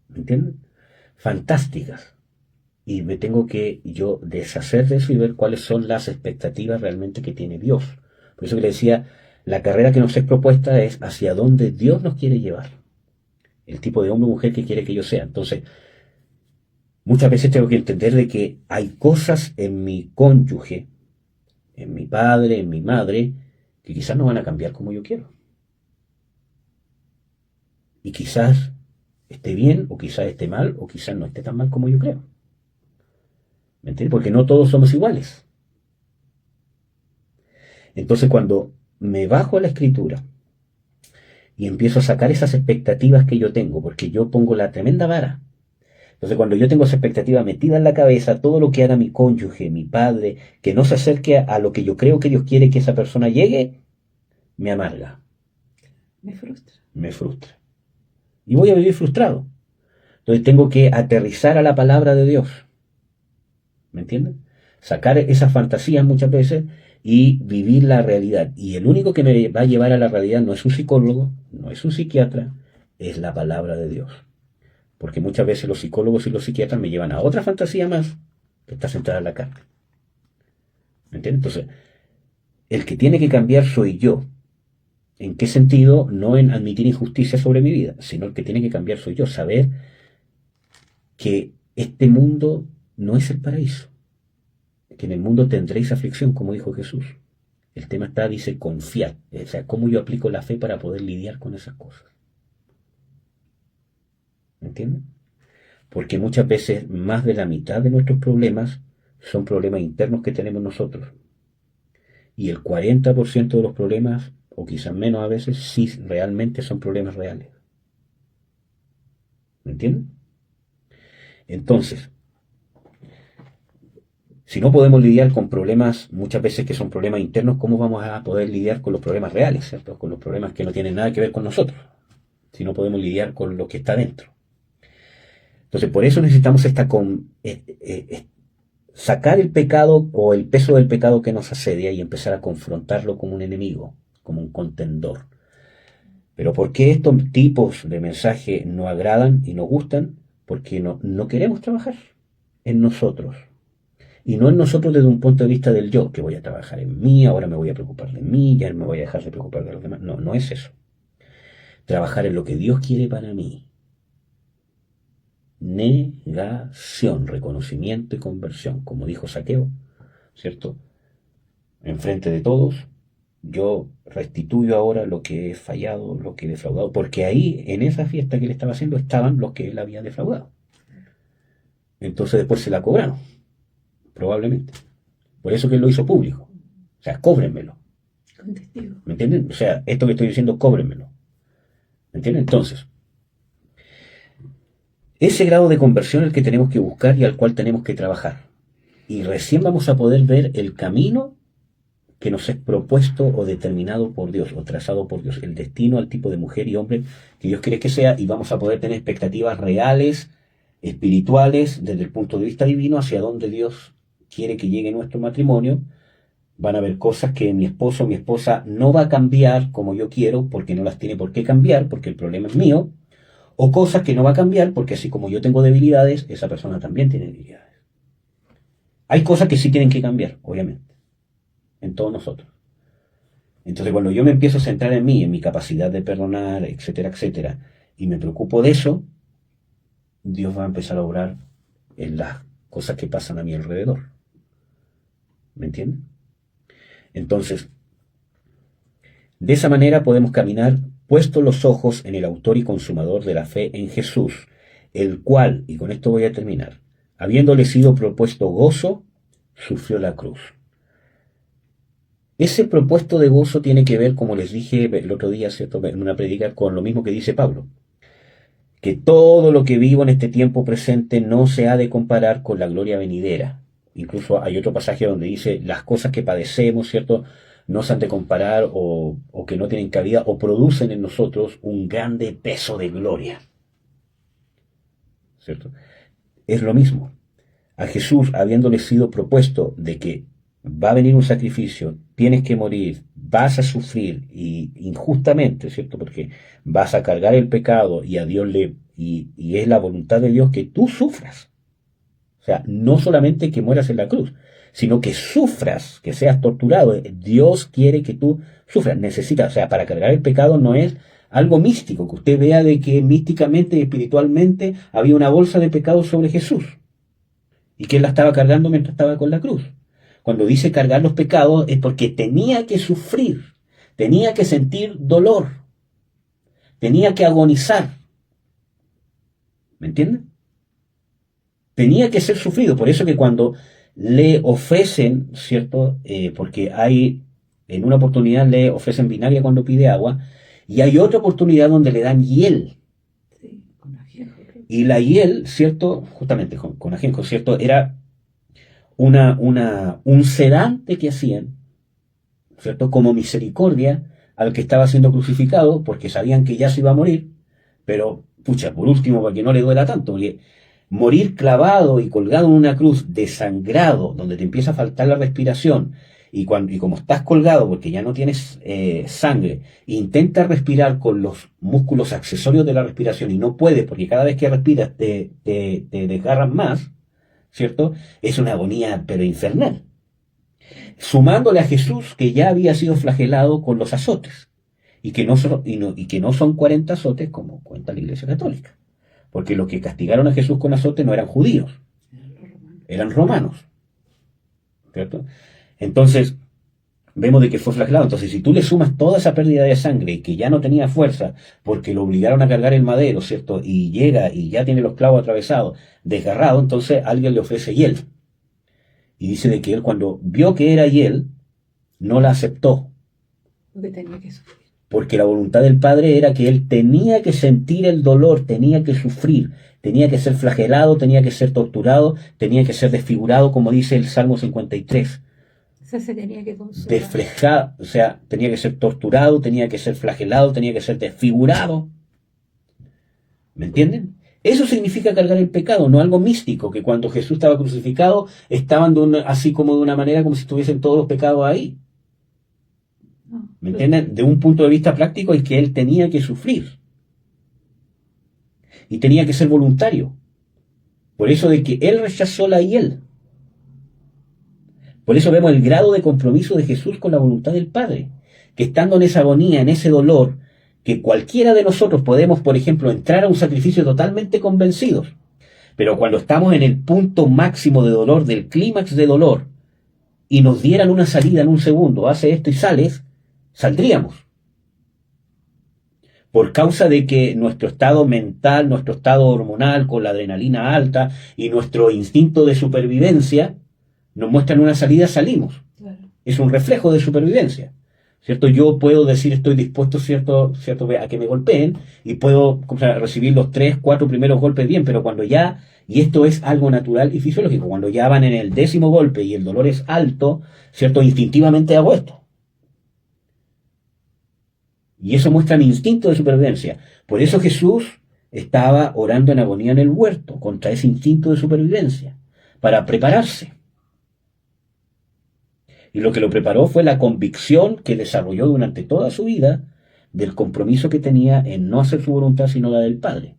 ¿Me entienden? Fantásticas. Y me tengo que yo deshacer de eso y ver cuáles son las expectativas realmente que tiene Dios. Por eso que le decía, la carrera que nos es propuesta es hacia dónde Dios nos quiere llevar. El tipo de hombre o mujer que quiere que yo sea. Entonces, muchas veces tengo que entender de que hay cosas en mi cónyuge, en mi padre, en mi madre, que quizás no van a cambiar como yo quiero. Y quizás esté bien, o quizás esté mal, o quizás no esté tan mal como yo creo. ¿Me entiendes? Porque no todos somos iguales. Entonces, cuando me bajo a la escritura y empiezo a sacar esas expectativas que yo tengo, porque yo pongo la tremenda vara. Entonces, cuando yo tengo esa expectativa metida en la cabeza, todo lo que haga mi cónyuge, mi padre, que no se acerque a lo que yo creo que Dios quiere que esa persona llegue, me amarga. Me frustra. Me frustra. Y voy a vivir frustrado. Entonces tengo que aterrizar a la palabra de Dios. ¿Me entienden? Sacar esas fantasías muchas veces y vivir la realidad. Y el único que me va a llevar a la realidad no es un psicólogo, no es un psiquiatra, es la palabra de Dios. Porque muchas veces los psicólogos y los psiquiatras me llevan a otra fantasía más que está centrada en la carne. ¿Me entienden? Entonces, el que tiene que cambiar soy yo. ¿En qué sentido? No en admitir injusticia sobre mi vida, sino el que tiene que cambiar soy yo. Saber que este mundo no es el paraíso. Que en el mundo tendréis aflicción, como dijo Jesús. El tema está, dice, confiar. O sea, cómo yo aplico la fe para poder lidiar con esas cosas. ¿Me entienden? Porque muchas veces más de la mitad de nuestros problemas son problemas internos que tenemos nosotros. Y el 40% de los problemas, o quizás menos a veces, sí realmente son problemas reales. ¿Me entienden? Entonces, si no podemos lidiar con problemas, muchas veces que son problemas internos, ¿cómo vamos a poder lidiar con los problemas reales, ¿cierto? Con los problemas que no tienen nada que ver con nosotros, si no podemos lidiar con lo que está dentro. Entonces, por eso necesitamos sacar el pecado o el peso del pecado que nos asedia y empezar a confrontarlo como un enemigo, como un contendor. Pero ¿por qué estos tipos de mensajes no agradan y nos gustan? Porque no queremos trabajar en nosotros. Y no en nosotros desde un punto de vista del yo, que voy a trabajar en mí, ahora me voy a preocupar de mí, ya me voy a dejar de preocupar de los demás. No, no es eso. Trabajar en lo que Dios quiere para mí. Negación, reconocimiento y conversión, como dijo Saqueo, ¿cierto? Enfrente de todos, yo restituyo ahora lo que he fallado, lo que he defraudado, porque ahí, en esa fiesta que él estaba haciendo, estaban los que él había defraudado. Entonces después se la cobraron, probablemente. Por eso que él lo hizo público. O sea, cóbrenmelo. Con testigo. ¿Me entienden? O sea, esto que estoy diciendo, cóbrenmelo. ¿Me entienden? Entonces, ese grado de conversión es el que tenemos que buscar y al cual tenemos que trabajar. Y recién vamos a poder ver el camino que nos es propuesto o determinado por Dios, o trazado por Dios, el destino al tipo de mujer y hombre que Dios quiere que sea, y vamos a poder tener expectativas reales, espirituales, desde el punto de vista divino, hacia donde Dios quiere que llegue nuestro matrimonio. Van a haber cosas que mi esposo o mi esposa no va a cambiar como yo quiero, porque no las tiene por qué cambiar, porque el problema es mío, o cosas que no va a cambiar, porque así como yo tengo debilidades, esa persona también tiene debilidades. Hay cosas que sí tienen que cambiar, obviamente, en todos nosotros. Entonces, cuando yo me empiezo a centrar en mí, en mi capacidad de perdonar, etcétera, etcétera, y me preocupo de eso, Dios va a empezar a obrar en las cosas que pasan a mi alrededor. ¿Me entienden? Entonces, de esa manera podemos caminar puestos los ojos en el autor y consumador de la fe, en Jesús, el cual, y con esto voy a terminar, habiéndole sido propuesto gozo, sufrió la cruz. Ese propuesto de gozo tiene que ver, como les dije el otro día, ¿cierto?, en una predica, con lo mismo que dice Pablo, que todo lo que vivo en este tiempo presente no se ha de comparar con la gloria venidera. Incluso hay otro pasaje donde dice, las cosas que padecemos, ¿cierto?, no se han de comparar o que no tienen cabida o producen en nosotros un grande peso de gloria. ¿Cierto? Es lo mismo. A Jesús, habiéndole sido propuesto de que va a venir un sacrificio, tienes que morir, vas a sufrir y injustamente, ¿cierto? Porque vas a cargar el pecado y a Dios y es la voluntad de Dios que tú sufras. O sea, no solamente que mueras en la cruz, sino que sufras, que seas torturado. Dios quiere que tú sufras, necesitas, o sea, para cargar el pecado no es algo místico, que usted vea de que místicamente y espiritualmente había una bolsa de pecado sobre Jesús. y que él la estaba cargando mientras estaba con la cruz. Cuando dice cargar los pecados es porque tenía que sufrir, tenía que sentir dolor, tenía que agonizar. ¿Me entienden? Tenía que ser sufrido. Por eso que cuando le ofrecen, ¿cierto? Porque hay, en una oportunidad le ofrecen vinagre cuando pide agua, y hay otra oportunidad donde le dan hiel. Sí, con ajenjo, creo. Y la hiel, ¿cierto? Justamente con ajenjo, ¿cierto? Era un sedante que hacían, ¿cierto? Como misericordia al que estaba siendo crucificado, porque sabían que ya se iba a morir, pero, pucha, por último, para que no le duela tanto, porque morir clavado y colgado en una cruz, desangrado, donde te empieza a faltar la respiración, y como estás colgado porque ya no tienes sangre, intenta respirar con los músculos accesorios de la respiración y no puedes porque cada vez que respiras te desgarran más, ¿cierto? Es una agonía pero infernal. Sumándole a Jesús que ya había sido flagelado con los azotes y que no son 40 azotes como cuenta la Iglesia Católica, porque los que castigaron a Jesús con azotes no eran judíos, eran romanos, ¿cierto? Entonces vemos de que fue flagelado. Entonces, si tú le sumas toda esa pérdida de sangre y que ya no tenía fuerza porque lo obligaron a cargar el madero, ¿cierto? Y llega y ya tiene los clavos atravesados, desgarrado, entonces alguien le ofrece hiel. Y dice de que él cuando vio que era hiel, no la aceptó. Porque tenía que sufrir. Porque la voluntad del Padre era que él tenía que sentir el dolor, tenía que sufrir, tenía que ser flagelado, tenía que ser torturado, tenía que ser desfigurado, como dice el Salmo 53. O sea, se tenía que consolar. Desflejado, o sea, tenía que ser torturado, tenía que ser flagelado, tenía que ser desfigurado. ¿Me entienden? Eso significa cargar el pecado, no algo místico, que cuando Jesús estaba crucificado estaban así como de una manera como si estuviesen todos los pecados ahí. No, ¿Me entienden? De un punto de vista práctico es que él tenía que sufrir. Y tenía que ser voluntario. Por eso de que él rechazó la hiel. Por eso vemos el grado de compromiso de Jesús con la voluntad del Padre, que estando en esa agonía, en ese dolor, que cualquiera de nosotros podemos, por ejemplo, entrar a un sacrificio totalmente convencidos, pero cuando estamos en el punto máximo de dolor, del clímax de dolor, y nos dieran una salida en un segundo, hace esto y sales, saldríamos. Por causa de que nuestro estado mental, nuestro estado hormonal con la adrenalina alta y nuestro instinto de supervivencia nos muestran una salida, salimos. claro. Es un reflejo de supervivencia, ¿cierto? Yo puedo decir estoy dispuesto, ¿cierto? A que me golpeen y puedo recibir los 3, 4 primeros golpes bien, pero cuando ya, y esto es algo natural y fisiológico, cuando ya van en el 10º golpe y el dolor es alto, ¿cierto? Instintivamente hago esto. Y eso muestra mi instinto de supervivencia. Por eso Jesús estaba orando en agonía en el huerto, contra ese instinto de supervivencia, para prepararse. Y lo que lo preparó fue la convicción que desarrolló durante toda su vida del compromiso que tenía en no hacer su voluntad sino la del Padre.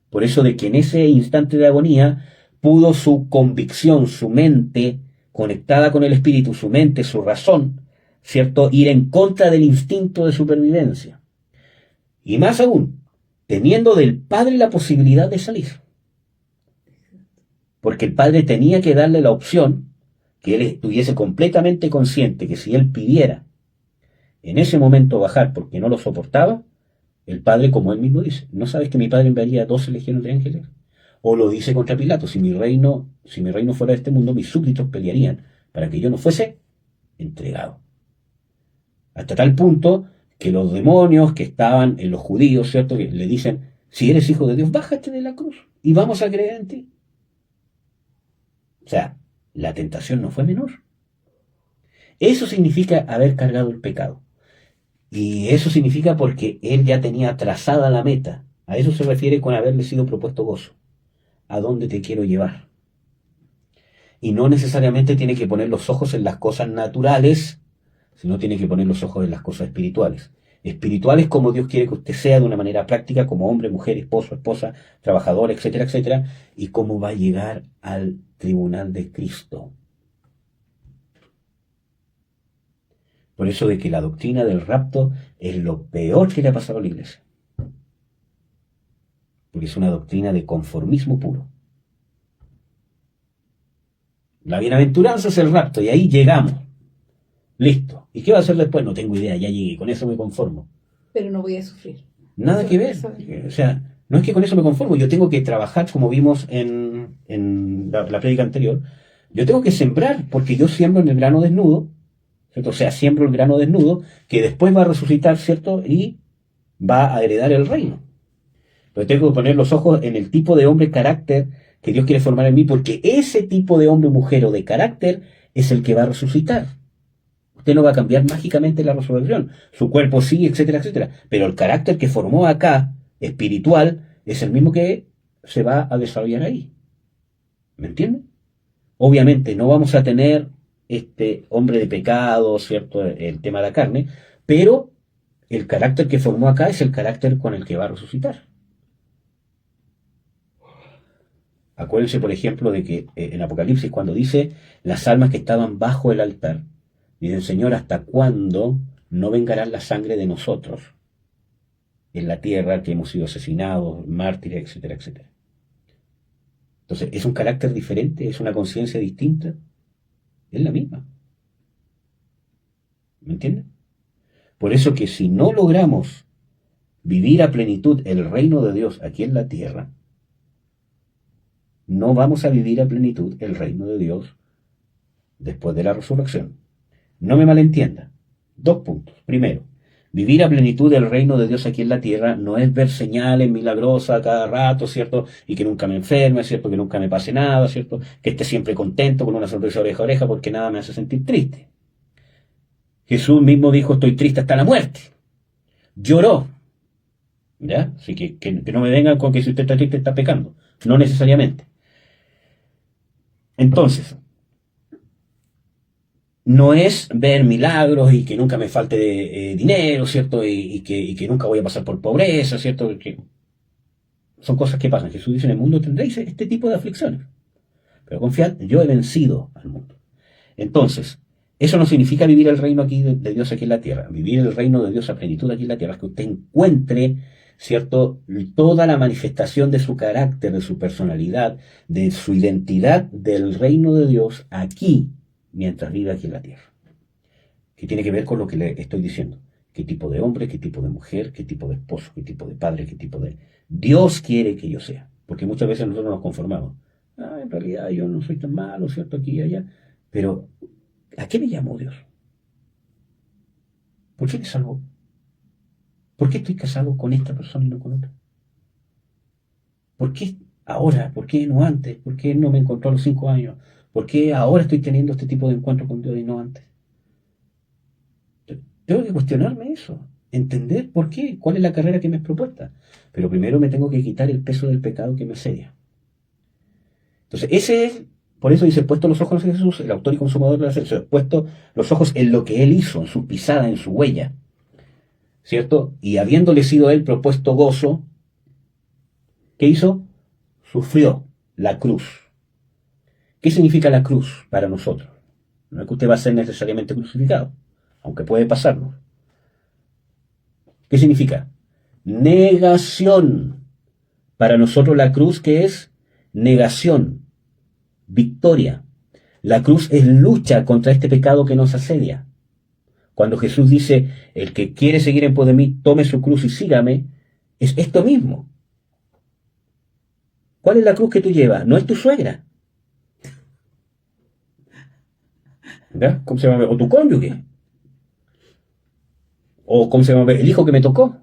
Por eso de que en ese instante de agonía pudo su convicción, su mente conectada con el Espíritu, su mente, su razón, ¿cierto? Ir en contra del instinto de supervivencia. Y más aún, teniendo del Padre la posibilidad de salir. Porque el Padre tenía que darle la opción que él estuviese completamente consciente que si él pidiera en ese momento bajar porque no lo soportaba, el Padre, como él mismo dice, ¿no sabes que mi Padre enviaría 12 legiones de ángeles? O lo dice contra Pilato, si mi reino fuera de este mundo, mis súbditos pelearían para que yo no fuese entregado. Hasta tal punto que los demonios que estaban en los judíos, ¿cierto?, que le dicen, si eres hijo de Dios, bájate de la cruz y vamos a creer en ti. O sea, la tentación no fue menor. Eso significa haber cargado el pecado. Y eso significa porque él ya tenía trazada la meta. A eso se refiere con haberle sido propuesto gozo. ¿A dónde te quiero llevar? Y no necesariamente tiene que poner los ojos en las cosas naturales, sino tiene que poner los ojos en las cosas espirituales. Espirituales como Dios quiere que usted sea de una manera práctica, como hombre, mujer, esposo, esposa, trabajador, etcétera, etcétera, y cómo va a llegar al tribunal de Cristo. Por eso de que la doctrina del rapto es lo peor que le ha pasado a la iglesia. Porque es una doctrina de conformismo puro. La bienaventuranza es el rapto, y ahí llegamos. Listo. ¿Y qué va a hacer después? No tengo idea, ya llegué, con eso me conformo. Pero no voy a sufrir. Nada que ver. O sea, no es que con eso me conformo, yo tengo que trabajar, como vimos en la prédica anterior. Yo tengo que sembrar, porque yo siembro en el grano desnudo, ¿cierto? O sea, siembro el grano desnudo, que después va a resucitar, ¿cierto? Y va a heredar el reino. Pero tengo que poner los ojos en el tipo de hombre carácter que Dios quiere formar en mí, porque ese tipo de hombre, mujer o de carácter es el que va a resucitar. Usted no va a cambiar mágicamente la resurrección. Su cuerpo sí, etcétera, etcétera. Pero el carácter que formó acá, espiritual, es el mismo que se va a desarrollar ahí. ¿Me entiende? Obviamente no vamos a tener este hombre de pecado, ¿cierto? El tema de la carne, pero el carácter que formó acá es el carácter con el que va a resucitar. Acuérdense, por ejemplo, de que en Apocalipsis, cuando dice las almas que estaban bajo el altar, dicen, Señor, ¿hasta cuándo no vengará la sangre de nosotros en la tierra que hemos sido asesinados, mártires, etcétera, etcétera? Entonces, ¿es un carácter diferente? ¿Es una conciencia distinta? Es la misma. ¿Me entienden? Por eso que si no logramos vivir a plenitud el reino de Dios aquí en la tierra, no vamos a vivir a plenitud el reino de Dios después de la resurrección. No me malentienda. 2 puntos. Primero, vivir a plenitud el reino de Dios aquí en la tierra no es ver señales milagrosas cada rato, ¿cierto? Y que nunca me enferme, ¿cierto? Que nunca me pase nada, ¿cierto? Que esté siempre contento con una sonrisa oreja a oreja porque nada me hace sentir triste. Jesús mismo dijo, estoy triste hasta la muerte. Lloró. ¿Ya? Así que no me vengan con que si usted está triste está pecando. No necesariamente. Entonces, no es ver milagros y que nunca me falte dinero, ¿cierto? Y que nunca voy a pasar por pobreza, ¿cierto? Que son cosas que pasan. Jesús dice, en el mundo tendréis este tipo de aflicciones. Pero confiad, yo he vencido al mundo. Entonces, eso no significa vivir el reino aquí de Dios aquí en la tierra. Vivir el reino de Dios a plenitud aquí en la tierra es que usted encuentre, ¿cierto?, toda la manifestación de su carácter, de su personalidad, de su identidad del reino de Dios aquí, mientras vive aquí en la tierra. Que tiene que ver con lo que le estoy diciendo. ¿Qué tipo de hombre, qué tipo de mujer, qué tipo de esposo, qué tipo de padre, qué tipo de... Dios quiere que yo sea. Porque muchas veces nosotros nos conformamos. En realidad yo no soy tan malo, ¿cierto?, aquí y allá. Pero, ¿a qué me llamó Dios? ¿Por qué me salvó? ¿Por qué estoy casado con esta persona y no con otra? ¿Por qué ahora? ¿Por qué no antes? ¿Por qué no me encontró a los 5 años? ¿Por qué ahora estoy teniendo este tipo de encuentro con Dios y no antes? Tengo que cuestionarme eso, entender por qué, cuál es la carrera que me es propuesta. Pero primero me tengo que quitar el peso del pecado que me asedia. Entonces, ese es, por eso dice, puesto los ojos en Jesús, el autor y consumador de la fe, puesto los ojos en lo que Él hizo, en su pisada, en su huella, ¿cierto? Y habiéndole sido Él propuesto gozo, ¿qué hizo? Sufrió la cruz. ¿Qué significa la cruz para nosotros? No es que usted va a ser necesariamente crucificado, aunque puede pasarnos. ¿Qué significa? Negación. Para nosotros la cruz, ¿qué es? Negación, victoria. La cruz es lucha contra este pecado que nos asedia. Cuando Jesús dice, el que quiere seguir en pos de mí, tome su cruz y sígame, es esto mismo. ¿Cuál es la cruz que tú llevas? No es tu suegra. ¿Ya? ¿Cómo se llama? O tu cónyuge. O ¿cómo se llama? El hijo que me tocó.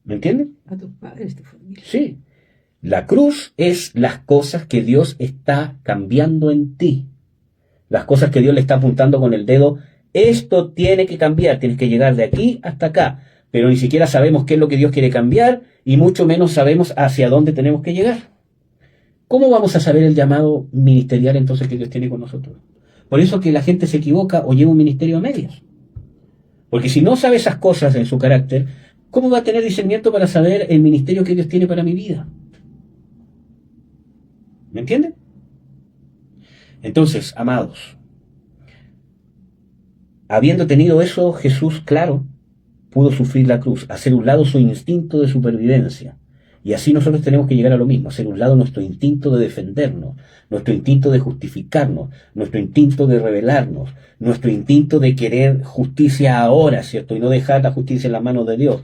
¿Me entienden? A tus padres, tu familia. Sí. La cruz es las cosas que Dios está cambiando en ti. Las cosas que Dios le está apuntando con el dedo. Esto tiene que cambiar. Tienes que llegar de aquí hasta acá. Pero ni siquiera sabemos qué es lo que Dios quiere cambiar y mucho menos sabemos hacia dónde tenemos que llegar. ¿Cómo vamos a saber el llamado ministerial entonces que Dios tiene con nosotros? Por eso que la gente se equivoca o lleva un ministerio a medias. Porque si no sabe esas cosas en su carácter, ¿cómo va a tener discernimiento para saber el ministerio que Dios tiene para mi vida? ¿Me entienden? Entonces, amados, habiendo tenido eso, Jesús, claro, pudo sufrir la cruz, hacer un lado su instinto de supervivencia Y así nosotros tenemos que llegar a lo mismo, hacer un lado nuestro instinto de defendernos, nuestro instinto de justificarnos, nuestro instinto de rebelarnos, nuestro instinto de querer justicia ahora, ¿cierto? Y no dejar la justicia en las manos de Dios.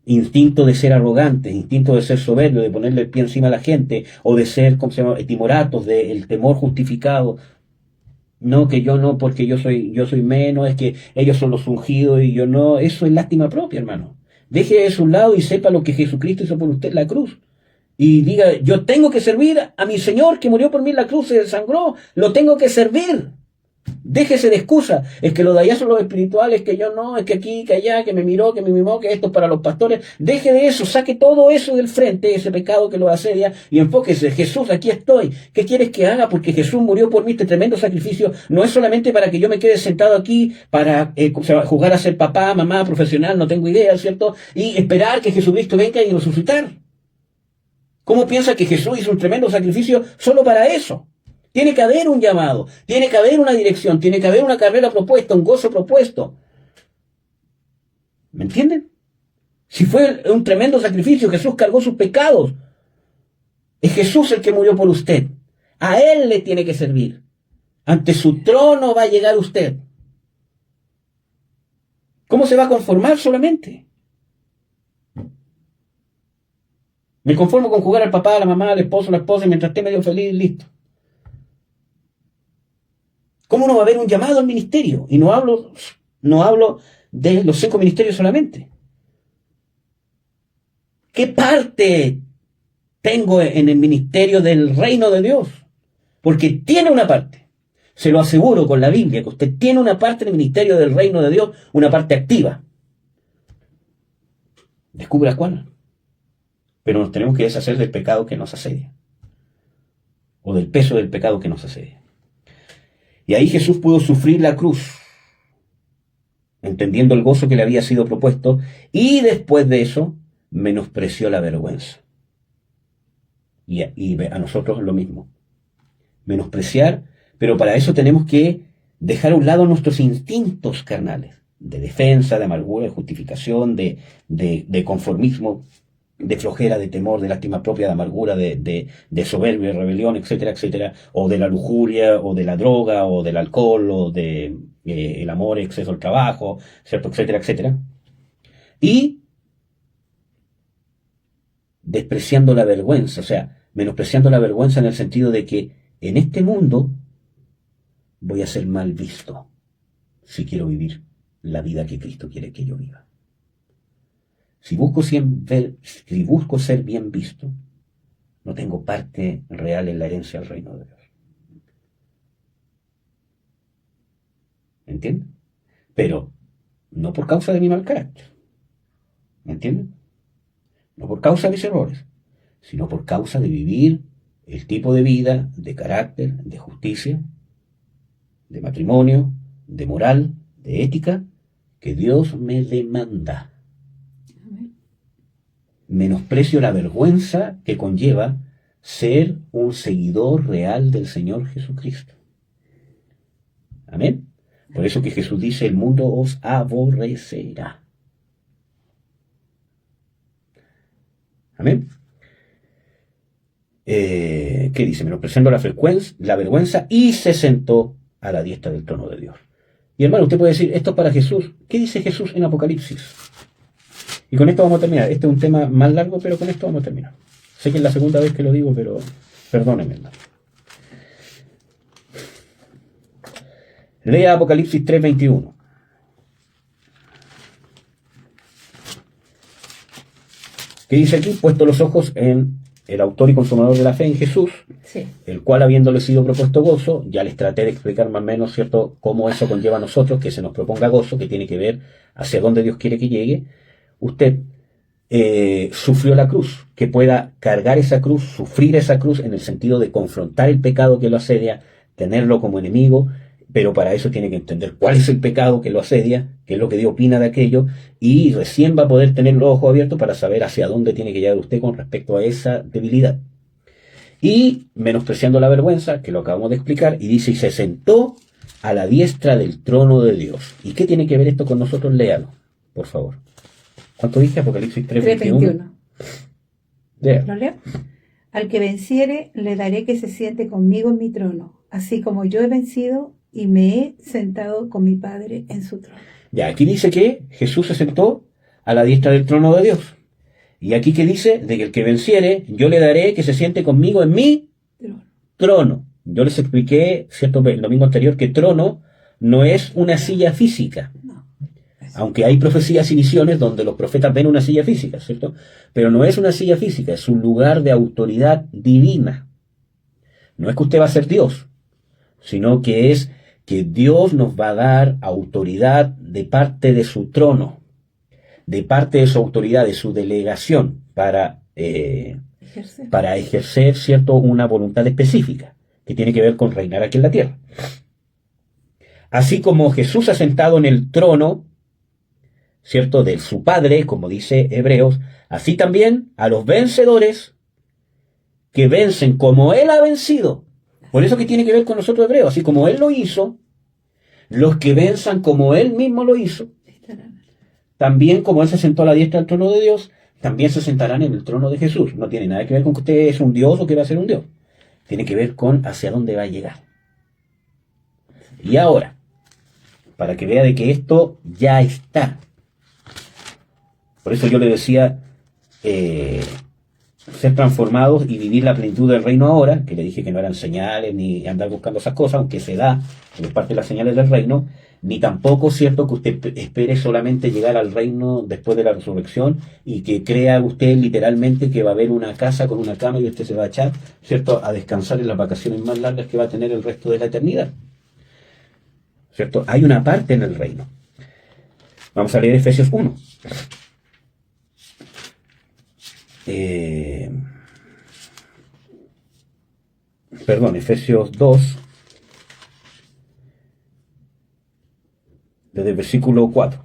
Instinto de ser arrogantes, instinto de ser soberbio, de ponerle el pie encima a la gente, o de ser, ¿cómo se llama?, timoratos, del temor justificado. No, que yo no, porque yo soy menos, es que ellos son los ungidos y yo no. Eso es lástima propia, hermano. Deje eso a un lado y sepa lo que Jesucristo hizo por usted en la cruz. Y diga, yo tengo que servir a mi Señor que murió por mí en la cruz, se desangró, lo tengo que servir. Déjese de excusa, es que lo de allá son los espirituales, que yo no, es que aquí, que allá, que me miró, que me mimó, que esto es para los pastores. Deje de eso, saque todo eso del frente, ese pecado que lo asedia, y enfóquese. Jesús, aquí estoy. ¿Qué quieres que haga? Porque Jesús murió por mí, este tremendo sacrificio. No es solamente para que yo me quede sentado aquí para jugar a ser papá, mamá, profesional, no tengo idea, ¿cierto? Y esperar que Jesucristo venga y resucitar. ¿Cómo piensa que Jesús hizo un tremendo sacrificio solo para eso? Tiene que haber un llamado, tiene que haber una dirección, tiene que haber una carrera propuesta, un gozo propuesto. ¿Me entienden? Si fue un tremendo sacrificio, Jesús cargó sus pecados. Es Jesús el que murió por usted. A Él le tiene que servir. Ante su trono va a llegar usted. ¿Cómo se va a conformar solamente? Me conformo con jugar al papá, a la mamá, al esposo, a la esposa, y mientras esté medio feliz, listo. ¿Cómo no va a haber un llamado al ministerio? Y no hablo de los 5 ministerios solamente. ¿Qué parte tengo en el ministerio del reino de Dios? Porque tiene una parte. Se lo aseguro con la Biblia, que usted tiene una parte en el ministerio del reino de Dios, una parte activa. Descubra cuál. Pero nos tenemos que deshacer del pecado que nos asedia. O del peso del pecado que nos asedia. Y ahí Jesús pudo sufrir la cruz, entendiendo el gozo que le había sido propuesto, y después de eso menospreció la vergüenza. Y a nosotros lo mismo. Menospreciar, pero para eso tenemos que dejar a un lado nuestros instintos carnales, de defensa, de amargura, de justificación, de conformismo, de flojera, de temor, de lástima propia, de amargura, de soberbia, de rebelión, etcétera, etcétera, o de la lujuria, o de la droga, o del alcohol, o de el amor, exceso al trabajo, ¿cierto?, etcétera, etcétera. Y despreciando la vergüenza, o sea, menospreciando la vergüenza en el sentido de que en este mundo voy a ser mal visto si quiero vivir la vida que Cristo quiere que yo viva. Si busco ser bien visto, no tengo parte real en la herencia del reino de Dios. ¿Me entienden? Pero no por causa de mi mal carácter. ¿Me entienden? No por causa de mis errores, sino por causa de vivir el tipo de vida, de carácter, de justicia, de matrimonio, de moral, de ética, que Dios me demanda. Menosprecio la vergüenza que conlleva ser un seguidor real del Señor Jesucristo. Amén. Por eso que Jesús dice, el mundo os aborrecerá. Amén. ¿Qué dice? Menospreciando la vergüenza, y se sentó a la diestra del trono de Dios. Y hermano, usted puede decir, esto es para Jesús. ¿Qué dice Jesús en Apocalipsis? Y con esto vamos a terminar. Este es un tema más largo, pero con esto vamos a terminar. Sé que es la segunda vez que lo digo, pero perdónenme, hermano. Lea Apocalipsis 3:21. ¿Qué dice aquí? Puesto los ojos en el autor y consumador de la fe, en Jesús, sí, el cual, habiéndole sido propuesto gozo, ya les traté de explicar más o menos, ¿cierto?, cómo eso conlleva a nosotros, que se nos proponga gozo, que tiene que ver hacia dónde Dios quiere que llegue. Usted sufrió la cruz, que pueda cargar esa cruz, sufrir esa cruz en el sentido de confrontar el pecado que lo asedia, tenerlo como enemigo, pero para eso tiene que entender cuál es el pecado que lo asedia, qué es lo que Dios opina de aquello, y recién va a poder tener los ojos abiertos para saber hacia dónde tiene que llegar usted con respecto a esa debilidad. Y menospreciando la vergüenza, que lo acabamos de explicar, y dice, y se sentó a la diestra del trono de Dios. ¿Y qué tiene que ver esto con nosotros? Léalo, por favor. ¿Cuánto dije? Apocalipsis 3:21. Lea. ¿Lo leo? Al que venciere, le daré que se siente conmigo en mi trono, así como yo he vencido y me he sentado con mi Padre en su trono. Ya, aquí dice que Jesús se sentó a la diestra del trono de Dios. Y aquí que dice, de que el que venciere, yo le daré que se siente conmigo en mi Trono. trono. Yo les expliqué, ¿cierto?, el domingo anterior, que trono no es una silla física. No. Aunque hay profecías y visiones donde los profetas ven una silla física, ¿cierto? Pero no es una silla física, es un lugar de autoridad divina. No es que usted va a ser Dios, sino que es que Dios nos va a dar autoridad de parte de su trono, de parte de su autoridad, de su delegación para ejercer, ¿cierto?, una voluntad específica que tiene que ver con reinar aquí en la tierra. Así como Jesús ha sentado en el trono, ¿cierto?, de su Padre, como dice Hebreos, así también a los vencedores que vencen como Él ha vencido. Por eso que tiene que ver con nosotros Hebreos, así como Él lo hizo, los que venzan como Él mismo lo hizo, también como Él se sentó a la diestra del trono de Dios, también se sentarán en el trono de Jesús. No tiene nada que ver con que usted es un Dios o que va a ser un Dios. Tiene que ver con hacia dónde va a llegar. Y ahora, para que vea de que esto ya está. Por eso yo le decía, ser transformados y vivir la plenitud del reino ahora, que le dije que no eran señales ni andar buscando esas cosas, aunque se da, es parte de las señales del reino, ni tampoco cierto que usted espere solamente llegar al reino después de la resurrección y que crea usted literalmente que va a haber una casa con una cama y usted se va a echar, cierto, a descansar en las vacaciones más largas que va a tener el resto de la eternidad. ¿Cierto? Hay una parte en el reino. Vamos a leer Efesios 1. Efesios 2, desde el versículo 4.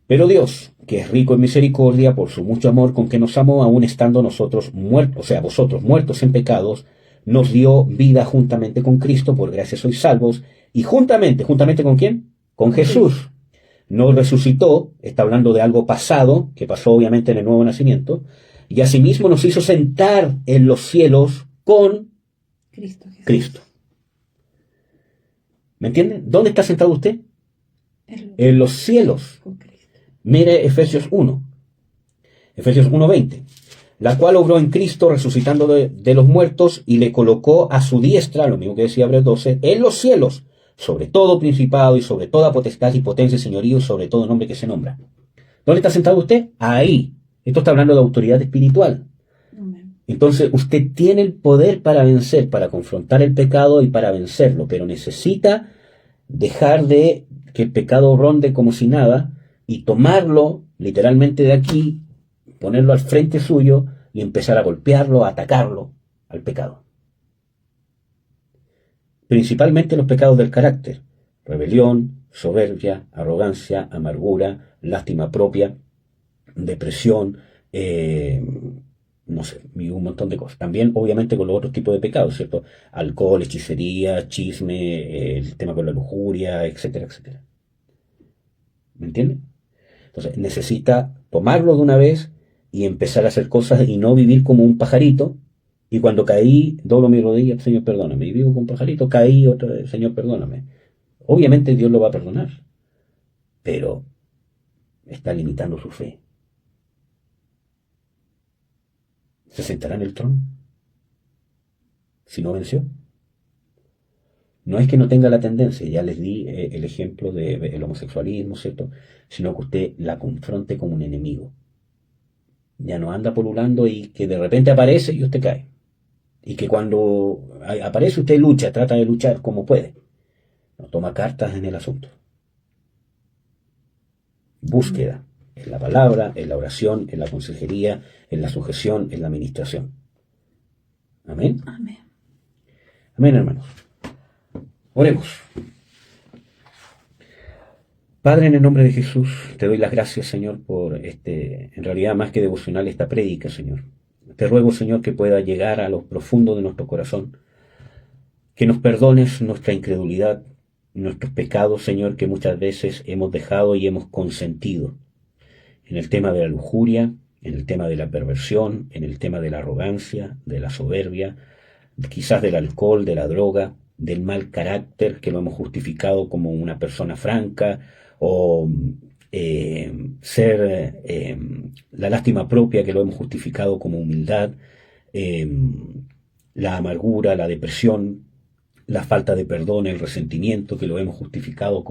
Pero Dios, que es rico en misericordia por su mucho amor con que nos amó, aun estando nosotros muertos, o sea, vosotros muertos en pecados, nos dio vida juntamente con Cristo, por gracia sois salvos, y juntamente ¿con quién? Con Jesús. Nos resucitó, está hablando de algo pasado, que pasó obviamente en el nuevo nacimiento, y asimismo nos hizo sentar en los cielos con Cristo. ¿Me entiende? ¿Dónde está sentado usted? En los cielos. Mire Efesios 1. Efesios 1:20. La cual obró en Cristo resucitando de los muertos y le colocó a su diestra, lo mismo que decía Hebreos 12, en los cielos, sobre todo principado y sobre toda potestad y potencia y señorío y sobre todo nombre que se nombra. ¿Dónde está sentado usted? Ahí. Esto está hablando de autoridad espiritual. Entonces usted tiene el poder para vencer, para confrontar el pecado y para vencerlo, pero necesita dejar de que el pecado ronde como si nada y tomarlo literalmente de aquí, ponerlo al frente suyo y empezar a golpearlo, a atacarlo al pecado. Principalmente los pecados del carácter: rebelión, soberbia, arrogancia, amargura, lástima propia, depresión, no sé, y un montón de cosas. También, obviamente, con los otros tipos de pecados, ¿cierto? Alcohol, hechicería, chisme, el tema con la lujuria, etcétera, etcétera. ¿Me entiende? Entonces, necesita tomarlo de una vez y empezar a hacer cosas y no vivir como un pajarito. Y cuando caí, doblo mi rodilla, Señor, perdóname. Y vivo como un pajarito, caí otra vez, Señor, perdóname. Obviamente Dios lo va a perdonar, pero está limitando su fe. ¿Se sentará en el trono si no venció? No es que no tenga la tendencia, ya les di el ejemplo del homosexualismo, ¿cierto? Sino que usted la confronte como un enemigo. Ya no anda pululando y que de repente aparece y usted cae. Y que cuando aparece usted lucha, trata de luchar como puede. No toma cartas en el asunto. Búsqueda en la palabra, en la oración, en la consejería, en la sujeción, en la administración. Amén. Amén. Amén, hermanos. Oremos. Padre, en el nombre de Jesús, te doy las gracias, Señor, por en realidad más que devocional, esta prédica, Señor. Te ruego, Señor, que pueda llegar a lo profundo de nuestro corazón, que nos perdones nuestra incredulidad, nuestros pecados, Señor, que muchas veces hemos dejado y hemos consentido en el tema de la lujuria, en el tema de la perversión, en el tema de la arrogancia, de la soberbia, quizás del alcohol, de la droga, del mal carácter que lo hemos justificado como una persona franca, o la lástima propia que lo hemos justificado como humildad, eh, la amargura, la depresión, la falta de perdón, el resentimiento que lo hemos justificado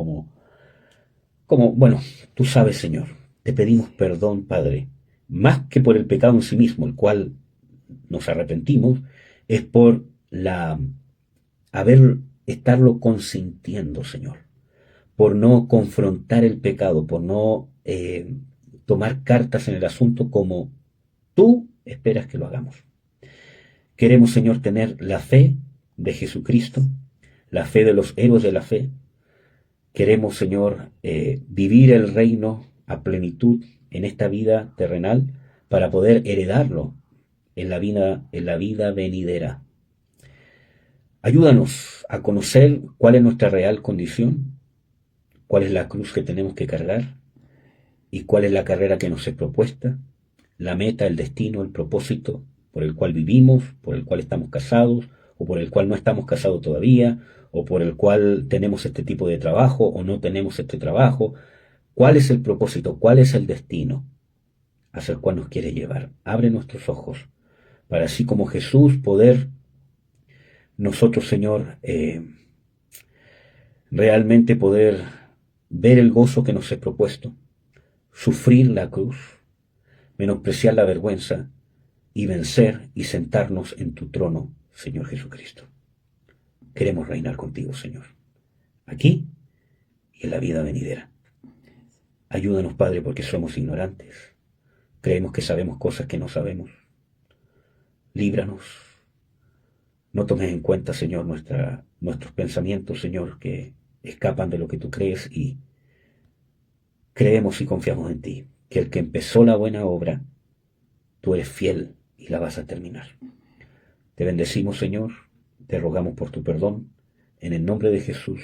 bueno, tú sabes, Señor, te pedimos perdón, Padre, más que por el pecado en sí mismo, el cual nos arrepentimos, es por estarlo consintiendo, Señor, por no confrontar el pecado, por no tomar cartas en el asunto como tú esperas que lo hagamos. Queremos, Señor, tener la fe de Jesucristo, la fe de los héroes de la fe. Queremos, Señor, vivir el reino a plenitud en esta vida terrenal para poder heredarlo en la vida venidera. Ayúdanos a conocer cuál es nuestra real condición, cuál es la cruz que tenemos que cargar y cuál es la carrera que nos es propuesta, la meta, el destino, el propósito por el cual vivimos, por el cual estamos casados o por el cual no estamos casados todavía, o por el cual tenemos este tipo de trabajo o no tenemos este trabajo. ¿Cuál es el propósito? ¿Cuál es el destino hacia el cual nos quiere llevar? Abre nuestros ojos para así como Jesús poder nosotros, Señor, realmente poder ver el gozo que nos es propuesto, sufrir la cruz, menospreciar la vergüenza y vencer y sentarnos en tu trono, Señor Jesucristo. Queremos reinar contigo, Señor, aquí y en la vida venidera. Ayúdanos, Padre, porque somos ignorantes. Creemos que sabemos cosas que no sabemos. Líbranos. No tomes en cuenta, Señor, nuestros pensamientos, Señor, que escapan de lo que tú crees, y creemos y confiamos en ti, que el que empezó la buena obra, tú eres fiel y la vas a terminar. Te bendecimos, Señor, te rogamos por tu perdón, en el nombre de Jesús.